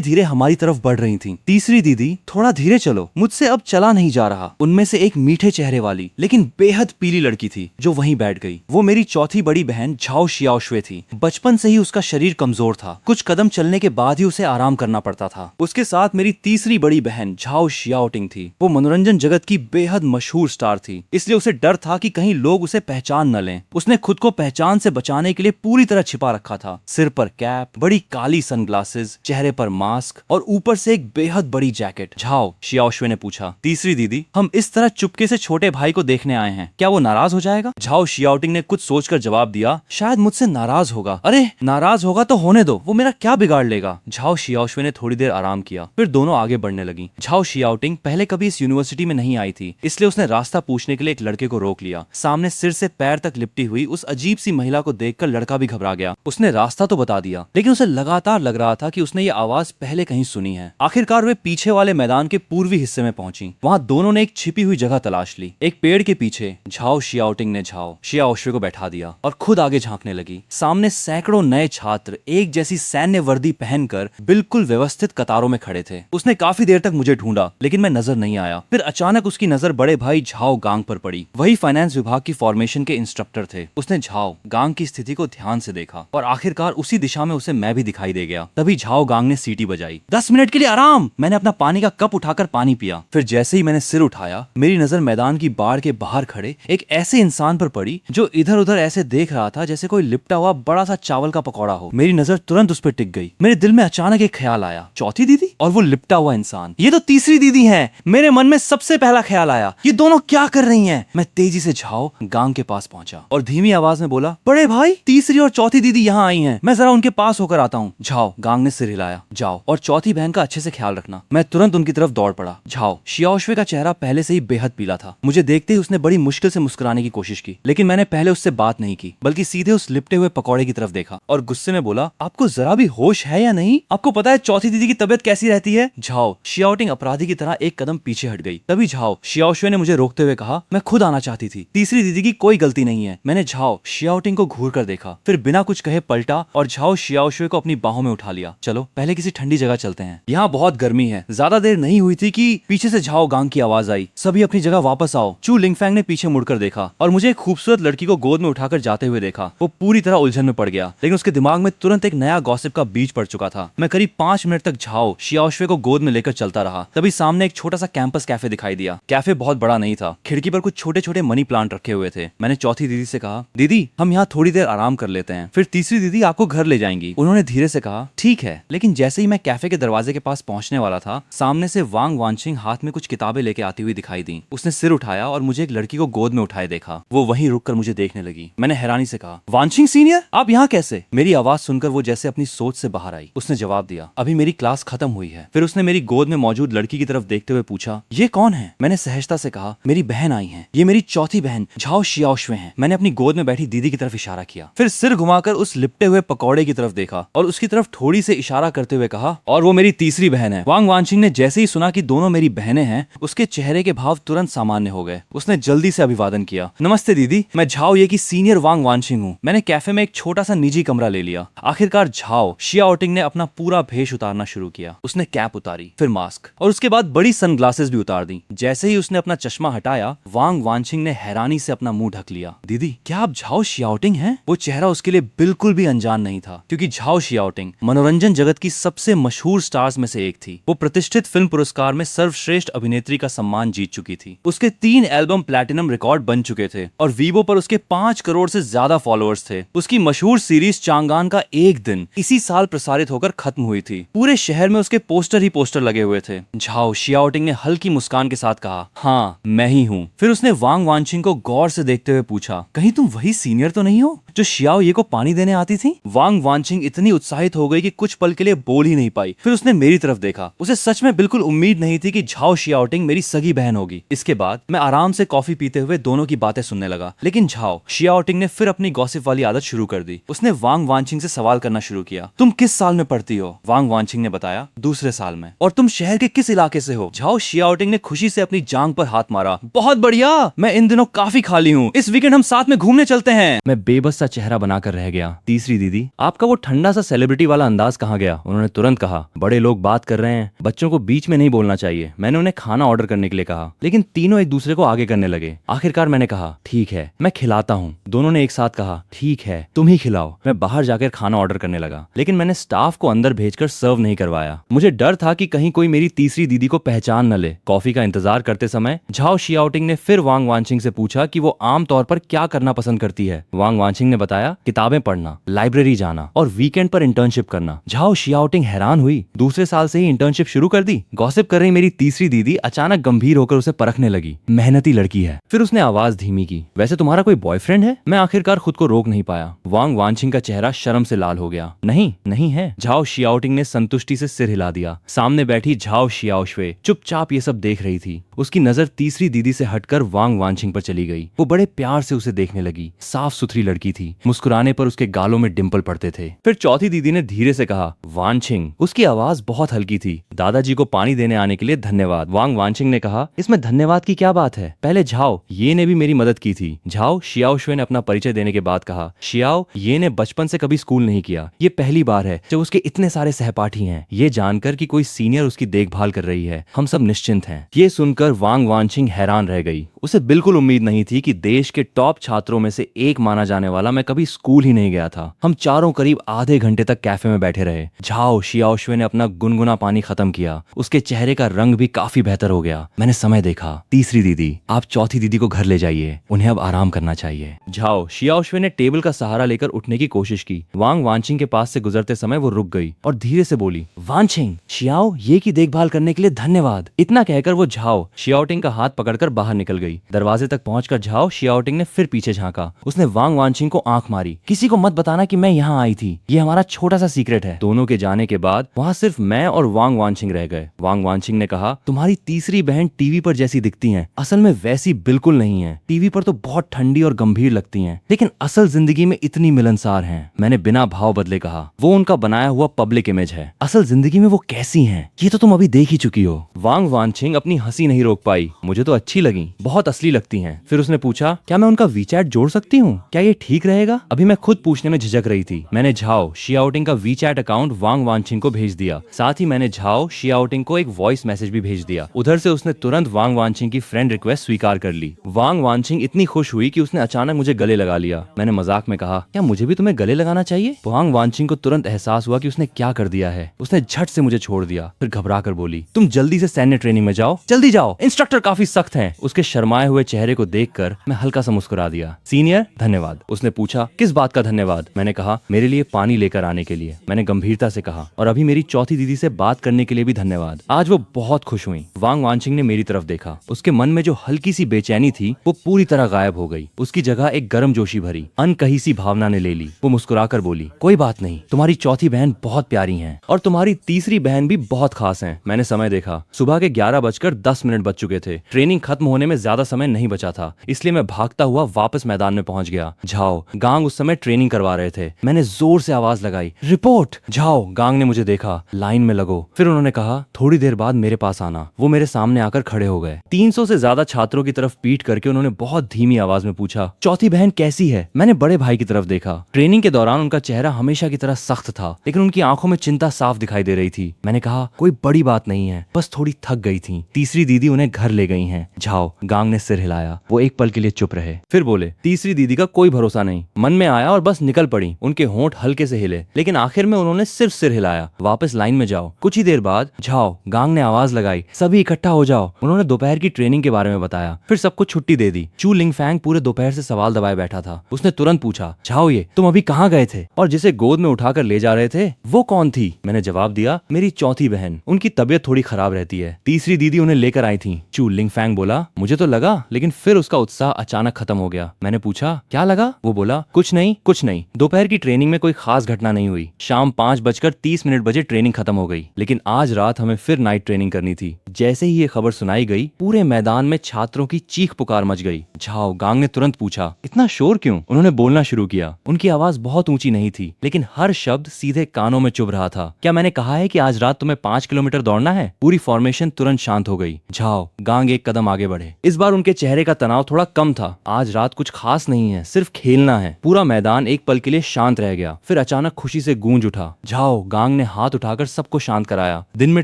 धीरे हमारी तरफ बढ़ रही थीं। तीसरी दीदी, थोड़ा धीरे चलो, मुझसे अब चला नहीं जा रहा। उनमें से एक मीठे चेहरे वाली लेकिन बेहद पीली लड़की थी जो वहीं बैठ गई। वो मेरी चौथी बड़ी बहन झाओ शियाओशुए थी। बचपन से ही उसका शरीर कमजोर था, कुछ कदम चलने के बाद ही उसे आराम करना पड़ता था। उसके साथ मेरी तीसरी बड़ी बहन झाओ शियाओटिंग थी। वो मनोरंजन जगत की बेहद मशहूर स्टार थी, इसलिए उसे डर था कि कहीं लोग उसे पहचान न लें। उसने खुद को पहचान से बचाने के लिए पूरी तरह छिपा रखा था। सिर पर कैप, बड़ी काली सनग्लासेस, चेहरे पर मास्क और ऊपर से एक बेहद बड़ी जैकेट। झाओ शियाओशुए ने पूछा, तीसरी दीदी, हम इस तरह चुपके से छोटे भाई को देखने आए हैं, क्या वो नाराज हो जाएगा? झाओ शियाओटिंग ने कुछ सोचकर जवाब दिया, शायद मुझसे नाराज होगा। अरे नाराज होगा तो होने दो, वो मेरा क्या बिगाड़ लेगा। झाओ शियाओशुए ने थोड़ी देर आराम किया, फिर दोनों आगे बढ़ने लगी। झाओ शियाओटिंग पहले कभी इस यूनिवर्सिटी में नहीं आई थी, इसलिए उसने रास्ता पूछने के लिए एक लड़के को रोक लिया। सामने सिर से पैर तक लिपटी हुई उस अजीब सी महिला को देखकर लड़का भी घबरा गया। उसने रास्ता तो बता दिया, लेकिन उसे लगातार लग रहा था कि उसने ये आवाज पहले कहीं सुनी है। आखिरकार वे पीछे वाले मैदान के पूर्वी हिस्से में पहुंची। वहां दोनों ने एक छिपी हुई जगह तलाश ली। एक पेड़ के पीछे झाओ शियाओटिंग ने झाओ शियाओशुए को बैठा दिया और खुद आगे झांकने लगी। सामने सैकड़ों नए छात्र एक जैसी सैन्य वर्दी पहनकर बिल्कुल व्यवस्थित कतारों में खड़े थे। उसने काफी देर तक मुझे ढूंढा, लेकिन मैं नजर नहीं आया। फिर अचानक उसकी नजर बड़े भाई झाओ गांग पर पड़ी। वही फाइनेंस विभाग की फॉर्मेशन के इंस्ट्रक्टर थे। उसने झाओ गांग की स्थिति को ध्यान से देखा और आखिरकार उसी दिशा में उसे मैं भी दिखाई दे गया। तभी झाओ गांग ने सीटी बजाई। 10 मिनट के लिए आराम। मैंने अपना पानी का कप उठाकर पानी पिया। फिर जैसे ही मैंने सिर उठाया, मेरी नजर मैदान की बाड़ के बाहर खड़े एक ऐसे इंसान पर पड़ी जो इधर उधर ऐसे देख रहा था जैसे कोई लिपटा हुआ बड़ा सा चावल का पकौड़ा हो। मेरी नजर तुरंत उस पर टिक गई। मेरे दिल में अचानक एक ख्याल आया, चौथी दीदी और वो लिपटा हुआ इंसान, ये तो तीसरी दीदी है। मेरे मन में सबसे पहला ख्याल आया, ये दोनों क्या कर रही हैं? मैं तेजी से झाओ गांग के पास पहुंचा और धीमी आवाज में बोला, बड़े भाई, तीसरी और चौथी दीदी यहाँ आई हैं, मैं जरा उनके पास होकर आता हूँ। झाओ गांग ने सिर हिलाया, जाओ और चौथी बहन का अच्छे से ख्याल रखना। मैं तुरंत उनकी तरफ दौड़ पड़ा। झाओ शियाओशुए का चेहरा पहले से ही बेहद पीला था। मुझे देखते ही उसने बड़ी मुश्किल से मुस्कुराने की कोशिश की, लेकिन मैंने पहले उससे बात नहीं की, बल्कि सीधे उस लिपटे हुए पकौड़े की तरफ देखा और गुस्से में बोला, आपको जरा भी होश है या नहीं? आपको पता है चौथी दीदी की तबीयत कैसी रहती है? झाओ शियाओटिंग अपराधी की तरह एक कदम पीछे हट गई। तभी झाओ शियाओशुए ने मुझे रोकते हुए कहा, मैं खुद आना चाहती थी, तीसरी दीदी की कोई गलती नहीं है। मैंने झाओ शियाओटिंग को घूर कर देखा, फिर बिना कुछ कहे पलटा और झाओ शियाओशुए को अपनी बाहों में उठा लिया। चलो पहले किसी ठंडी जगह चलते हैं, यहाँ बहुत गर्मी है। ज्यादा देर नहीं हुई थी कि पीछे से झाओ गांग की आवाज आई, सभी अपनी जगह वापस आओ। चू लिंगफैंग ने पीछे मुड़कर देखा और मुझे एक खूबसूरत लड़की को गोद में उठाकर जाते हुए देखा। वो पूरी तरह उलझन में पड़ गया, लेकिन उसके दिमाग में तुरंत एक नया गॉसिप का बीज पड़ चुका था। मैं करीब 5 मिनट तक झाओ शियाओशुए को गोद में लेकर चलता रहा। तभी सामने एक छोटा सा कैंपस कैफे दिखाई दिया। कैफे बहुत बड़ा नहीं था, खिड़की पर कुछ छोटे छोटे मनी प्लांट रखे हुए थे। मैंने चौथी दीदी से कहा, दीदी हम यहाँ थोड़ी देर आराम कर लेते हैं, फिर तीसरी दीदी आपको घर ले जाएंगी। उन्होंने धीरे से कहा, ठीक है। लेकिन जैसे ही मैं कैफे के दरवाजे के पास पहुंचने वाला था, सामने से वांग वानशिंग हाथ में कुछ किताबें लेके आती हुई दिखाई दी। उसने सिर उठाया और मुझे एक लड़की को गोद में उठाए देखा। वो वहीं रुककर मुझे देखने लगी। मैंने हैरानी से कहा, वानशिंग सीनियर, आप यहाँ कैसे? मेरी आवाज सुनकर वो जैसे अपनी सोच से बाहर आई। उसने जवाब दिया, अभी मेरी क्लास खत्म हुई है। फिर उसने मेरी गोद में मौजूद लड़की की तरफ देखते हुए पूछा, ये कौन है? मैंने सहजता से कहा, मेरी बहन आई है, ये मेरी चौथी बहन झाओ शियाओशुए हैं। मैंने अपनी गोद में बैठी दीदी की तरफ इशारा किया, फिर सिर घुमाकर उस लिपटे हुए पकौड़े की तरफ देखा और उसकी तरफ थोड़ी से इशारा करते हुए कहा, और वो मेरी तीसरी बहन है। वांग वानशिंग ने जैसे ही सुना कि दोनों मेरी बहनें हैं, उसके चेहरे के भाव तुरंत सामान्य हो गए। उसने जल्दी से अभिवादन किया, नमस्ते दीदी, मैं झाओ ये की सीनियर वांग वानशिंग हूँ। मैंने कैफे में एक छोटा सा निजी कमरा ले लिया। आखिरकार झाओ शियाओटिंग ने अपना पूरा भेष उतारना शुरू किया। उसने कैप उतारी, फिर मास्क और उसके बाद बड़ी सनग्लासेस भी उतार दी। जैसे ही उसने अपना चश्मा हटाया, वांग वानशिंग ने हैरानी से अपना मुंह ढक लिया। दीदी क्या आप झाओ शियाओटिंग हैं? वो चेहरा उसके लिए बिल्कुल भी अनजान नहीं था, क्योंकि झाओ शियाओटिंग मनोरंजन जगत की सबसे मशहूर स्टार्स में से एक थी। वो प्रतिष्ठित फिल्म पुरस्कार में सर्वश्रेष्ठ अभिनेत्री का सम्मान जीत चुकी थी। उसके 3 एल्बम प्लैटिनम रिकॉर्ड बन चुके थे और वीवो पर उसके 5 करोड़ से ज्यादा फॉलोअर्स थे। उसकी मशहूर सीरीज चांगान का एक दिन इसी साल प्रसारित होकर खत्म हुई थी। पूरे शहर में उसके पोस्टर ही पोस्टर लगे हुए थे। झाओ शियाओटिंग ने हल्की मुस्कान के साथ कहा, हाँ मैं ही हूँ। फिर उसने वांग वानशिंग को गौर से देखते हुए पूछा, कहीं तुम वही सीनियर तो नहीं हो जो शियाओ ये को पानी देने आती थी? वांग वानशिंग इतनी उत्साहित हो गई कि कुछ पल के लिए बोल ही नहीं पाई। फिर उसने मेरी तरफ देखा। उसे सच में बिल्कुल उम्मीद नहीं थी कि झाओ शियाओटिंग मेरी सगी बहन होगी। इसके बाद मैं आराम से कॉफी पीते हुए दोनों की बातें सुनने लगा, लेकिन झाओ शियाओटिंग ने फिर अपनी गॉसिप वाली आदत शुरू कर दी। उसने वांग वानशिंग से सवाल करना शुरू किया, तुम किस साल में पढ़ती हो? वांग वानशिंग ने बताया, दूसरे साल में। और तुम शहर के किस इलाके से हो? झाओ शियाओटिंग ने खुशी से अपनी जांग पर हाथ मारा। बहुत बढ़िया, मैं इन दिनों काफी खाली हूँ, इस वीकेंड हम साथ में घूमने चलते हैं। मैं बेबस सा चेहरा बनाकर रह गया। तीसरी दीदी, आपका वो ठंडा सा सेलिब्रिटी वाला अंदाज कहाँ गया? उन्होंने तुरंत कहा, बड़े लोग बात कर रहे हैं, बच्चों को बीच में नहीं बोलना चाहिए। मैंने उन्हें खाना ऑर्डर करने के लिए कहा, लेकिन तीनों एक दूसरे को आगे करने लगे। आखिरकार मैंने कहा, ठीक है मैं खिलाता हूँ। दोनों ने एक साथ कहा, ठीक है तुम ही खिलाओ। मैं बाहर जाकर खाना ऑर्डर करने लगा, लेकिन मैंने स्टाफ को अंदर भेजकर सर्व नहीं करवाया। मुझे डर था कि कहीं कोई मेरी तीसरी दीदी को पहचान न ले। कॉफी का इंतजार करते समय झाओ शियाओटिंग ने फिर वांग वानचिंग से पूछा कि वो आम तौर पर क्या करना पसंद करती है। वांग वानचिंग ने बताया, किताबें पढ़ना, लाइब्रेरी जाना और वीकेंड पर इंटर्नशिप करना। झाओ शियाओटिंग हैरान हुई, दूसरे साल से ही इंटर्नशिप शुरू कर दी? गॉसिप कर रही मेरी तीसरी दीदी अचानक गंभीर होकर उसे परखने लगी। मेहनती लड़की है। फिर उसने आवाज धीमी की, वैसे तुम्हारा कोई बॉयफ्रेंड है? मैं आखिरकार खुद को रोक नहीं पाया। वांग वानचिंग का चेहरा शर्म से लाल हो गया। नहीं नहीं है। झाओ शियाओटिंग ने संतुष्टि से सिर हिला दिया। सामने बैठी झाओ शियाओशुए चुपचाप ये सब देख रही थी। उसकी नजर तीसरी दीदी से हटकर वांग वानचिंग पर चली गई। वो बड़े प्यार से उसे देखने लगी। साफ सुथरी लड़की थी, मुस्कुराने पर उसके गालों में डिंपल पड़ते थे। फिर चौथी दीदी ने धीरे से कहा, वानचिंग। उसकी आवाज बहुत हल्की थी। दादाजी को पानी देने आने के लिए धन्यवाद। वांग वानचिंग ने कहा, इसमें धन्यवाद की क्या बात है? पहले झाओ ये ने भी मेरी मदद की थी। झाओ शियाओशुए ने अपना परिचय देने के बाद कहा, शियाओ ये ने बचपन से कभी स्कूल नहीं किया। ये पहली बार है जब उसके इतने सारे सहपाठी हैं। ये जानकर कि कोई सीनियर उसकी देखभाल कर रही है, हम सब निश्चिंत हैं। ये सुनकर वांग वानचिंग हैरान रह गई। उसे बिल्कुल उम्मीद नहीं थी कि देश के टॉप छात्रों में से एक माना जाने वाला मैं कभी स्कूल ही नहीं गया था। हम चारों करीब आधे घंटे तक कैफे में बैठे रहे। झाओ शियाओशुए ने अपना गुनगुना पानी खत्म किया। उसके चेहरे का रंग भी काफी बेहतर हो गया। मैंने समय देखा, तीसरी दीदी आप चौथी दीदी को घर ले जाइए, उन्हें अब आराम करना चाहिए। झाओ शियाओशुए ने टेबल का सहारा लेकर उठने की कोशिश की। वांग वानचिंग के पास से गुजरते समय वो रुक गई और धीरे से बोली, वानचिंग शियाओ ये की देखभाल करने के लिए धन्यवाद। इतना कहकर वो झाओ शियाओटिंग का हाथ पकड़कर बाहर निकल गई। दरवाजे तक पहुंचकर झाओ शियाओटिंग ने फिर पीछे झांका। उसने वांग वानचिंग को आंख मारी, किसी को मत बताना कि मैं यहाँ आई थी, ये हमारा छोटा सा सीक्रेट है। दोनों के जाने के बाद वहाँ सिर्फ मैं और वांग वानचिंग रह गए। वांग वानचिंग ने कहा, तुम्हारी तीसरी बहन टीवी पर जैसी दिखती हैं, असल में वैसी बिल्कुल नहीं है। टीवी पर तो बहुत ठंडी और गंभीर लगती हैं, लेकिन असल जिंदगी में इतनी मिलनसार हैं। मैंने बिना भाव बदले कहा, वो उनका बनाया हुआ पब्लिक इमेज है, असल जिंदगी में वो कैसी हैं ये तो तुम अभी देख ही चुकी हो। वांग वानचिंग अपनी हंसी नहीं रोक पाई। मुझे तो अच्छी लगी, बहुत असली लगती हैं। फिर उसने पूछा, क्या मैं उनका वीचैट जोड़ सकती हूँ? क्या ये ठीक रहेगा? अभी मैं खुद पूछने में झिझक रही थी। मैंने झाओ शियाओटिंग का वीचैट अकाउंट वांग वानचिंग को भेज दिया। साथ ही मैंने झाओ शियाओटिंग को एक वॉइस मैसेज भी भेज दिया। उधर से उसने तुरंत वांग वानचिंग की फ्रेंड रिक्वेस्ट स्वीकार कर ली। वांग वानचिंग इतनी खुश हुई कि उसने अचानक मुझे गले लगा लिया। मैंने मजाक में कहा, क्या मुझे भी तुम्हें गले लगाना चाहिए? वांग वानचिंग को तुरंत एहसास हुआ कि उसने क्या कर दिया है। उसने झट से मुझे छोड़ दिया, फिर घबरा कर बोली, तुम जल्दी से सैन्य ट्रेनिंग में जाओ, जल्दी जाओ, इंस्ट्रक्टर काफी सख्त हैं। उसके शर्माए हुए चेहरे को देखकर मैं हल्का सा मुस्कुरा दिया। सीनियर धन्यवाद। उसने पूछा, किस बात का धन्यवाद? मैंने कहा, मेरे लिए पानी लेकर आने के लिए। मैंने गंभीरता से कहा, और अभी मेरी चौथी दीदी से बात करने के लिए भी धन्यवाद। आज वो बहुत खुश हुई। वांग वानचिंग ने मेरी तरफ देखा। उसके मन में जो हल्की सी बेचैनी थी वो पूरी तरह गायब हो गई। उसकी जगह एक गर्मजोशी भरी अनकही सी भावना ने ले ली। वो मुस्कुराकर बोली, कोई बात नहीं, तुम्हारी चौथी बहन बहुत प्यारी है और तुम्हारी तीसरी बहन भी बहुत खास है। मैंने समय देखा, सुबह के 11:10 बज चुके थे। ट्रेनिंग खत्म होने में ज्यादा समय नहीं बचा था, इसलिए मैं भागता हुआ वापस मैदान में पहुंच गया। झाओ गांग उस समय ट्रेनिंग करवा रहे थे। मैंने जोर से आवाज लगाई, रिपोर्ट। झाओ गांग ने मुझे देखा, लाइन में लगो। फिर उन्होंने कहा, थोड़ी देर बाद मेरे पास आना। वो मेरे सामने आकर खड़े हो गए। 300 से ज्यादा छात्रों की तरफ पीट करके उन्होंने बहुत धीमी आवाज में पूछा, चौथी बहन कैसी है? मैंने बड़े भाई की तरफ देखा। ट्रेनिंग के दौरान उनका चेहरा हमेशा की तरह सख्त था, लेकिन उनकी आंखों में चिंता साफ दिखाई दे रही थी। मैंने कहा, कोई बड़ी बात नहीं है, बस थोड़ी थक गई थी। तीसरी दीदी उन्हें घर ले गई हैं। झाओ गांग ने सिर हिलाया। वो एक पल के लिए चुप रहे, फिर बोले, तीसरी दीदी का कोई भरोसा नहीं। मन में आया और बस निकल पड़ी। उनके होंठ हल्के से हिले, लेकिन आखिर में उन्होंने सिर्फ सिर हिलाया। वापस लाइन में जाओ। कुछ ही देर बाद झाओ गांग ने आवाज लगाई, सभी इकट्ठा हो जाओ। उन्होंने दोपहर की ट्रेनिंग के बारे में बताया, फिर सबको छुट्टी दे दी। चू लिंगफैंग पूरे दोपहर से सवाल दबाए बैठा था। उसने तुरंत पूछा, झाओ ये तुम अभी कहाँ गए थे? और जिसे गोद में उठाकर ले जा रहे थे वो कौन थी? मैंने जवाब दिया, मेरी चौथी बहन। उनकी तबीयत थोड़ी खराब रहती है, तीसरी दीदी उन्हें लेकर आई थी। चू लिंगफैंग बोला, मुझे तो लगा, लेकिन फिर उसका उत्साह अचानक खत्म हो गया। मैंने पूछा, क्या लगा? वो बोला, कुछ नहीं कुछ नहीं, दोपहर की ट्रेनिंग में कोई खास घटना नहीं हुई। शाम 5:30 बजे ट्रेनिंग खत्म हो गई, लेकिन आज रात हमें फिर नाइट ट्रेनिंग करनी थी। जैसे ही ये खबर सुनाई गई, पूरे मैदान में छात्रों की चीख पुकार मच गई। झाओ गांग ने तुरंत पूछा, इतना शोर क्यों? उन्होंने बोलना शुरू किया। उनकी आवाज बहुत ऊंची नहीं थी, लेकिन हर शब्द सीधे कानों में चुभ रहा था। क्या मैंने कहा है कि आज रात तुम्हें 5 किलोमीटर दौड़ना है? पूरी फॉर्मेशन तुरंत शांत हो गई। झाओ गांग एक कदम आगे बढ़े। इस बार उनके चेहरे का तनाव थोड़ा कम था। आज रात कुछ खास नहीं है, सिर्फ खेलना है। पूरा मैदान एक पल के लिए शांत रह गया, फिर अचानक खुशी से गूंज उठा। झाओ गांग ने हाथ उठाकर सबको शांत कराया। दिन में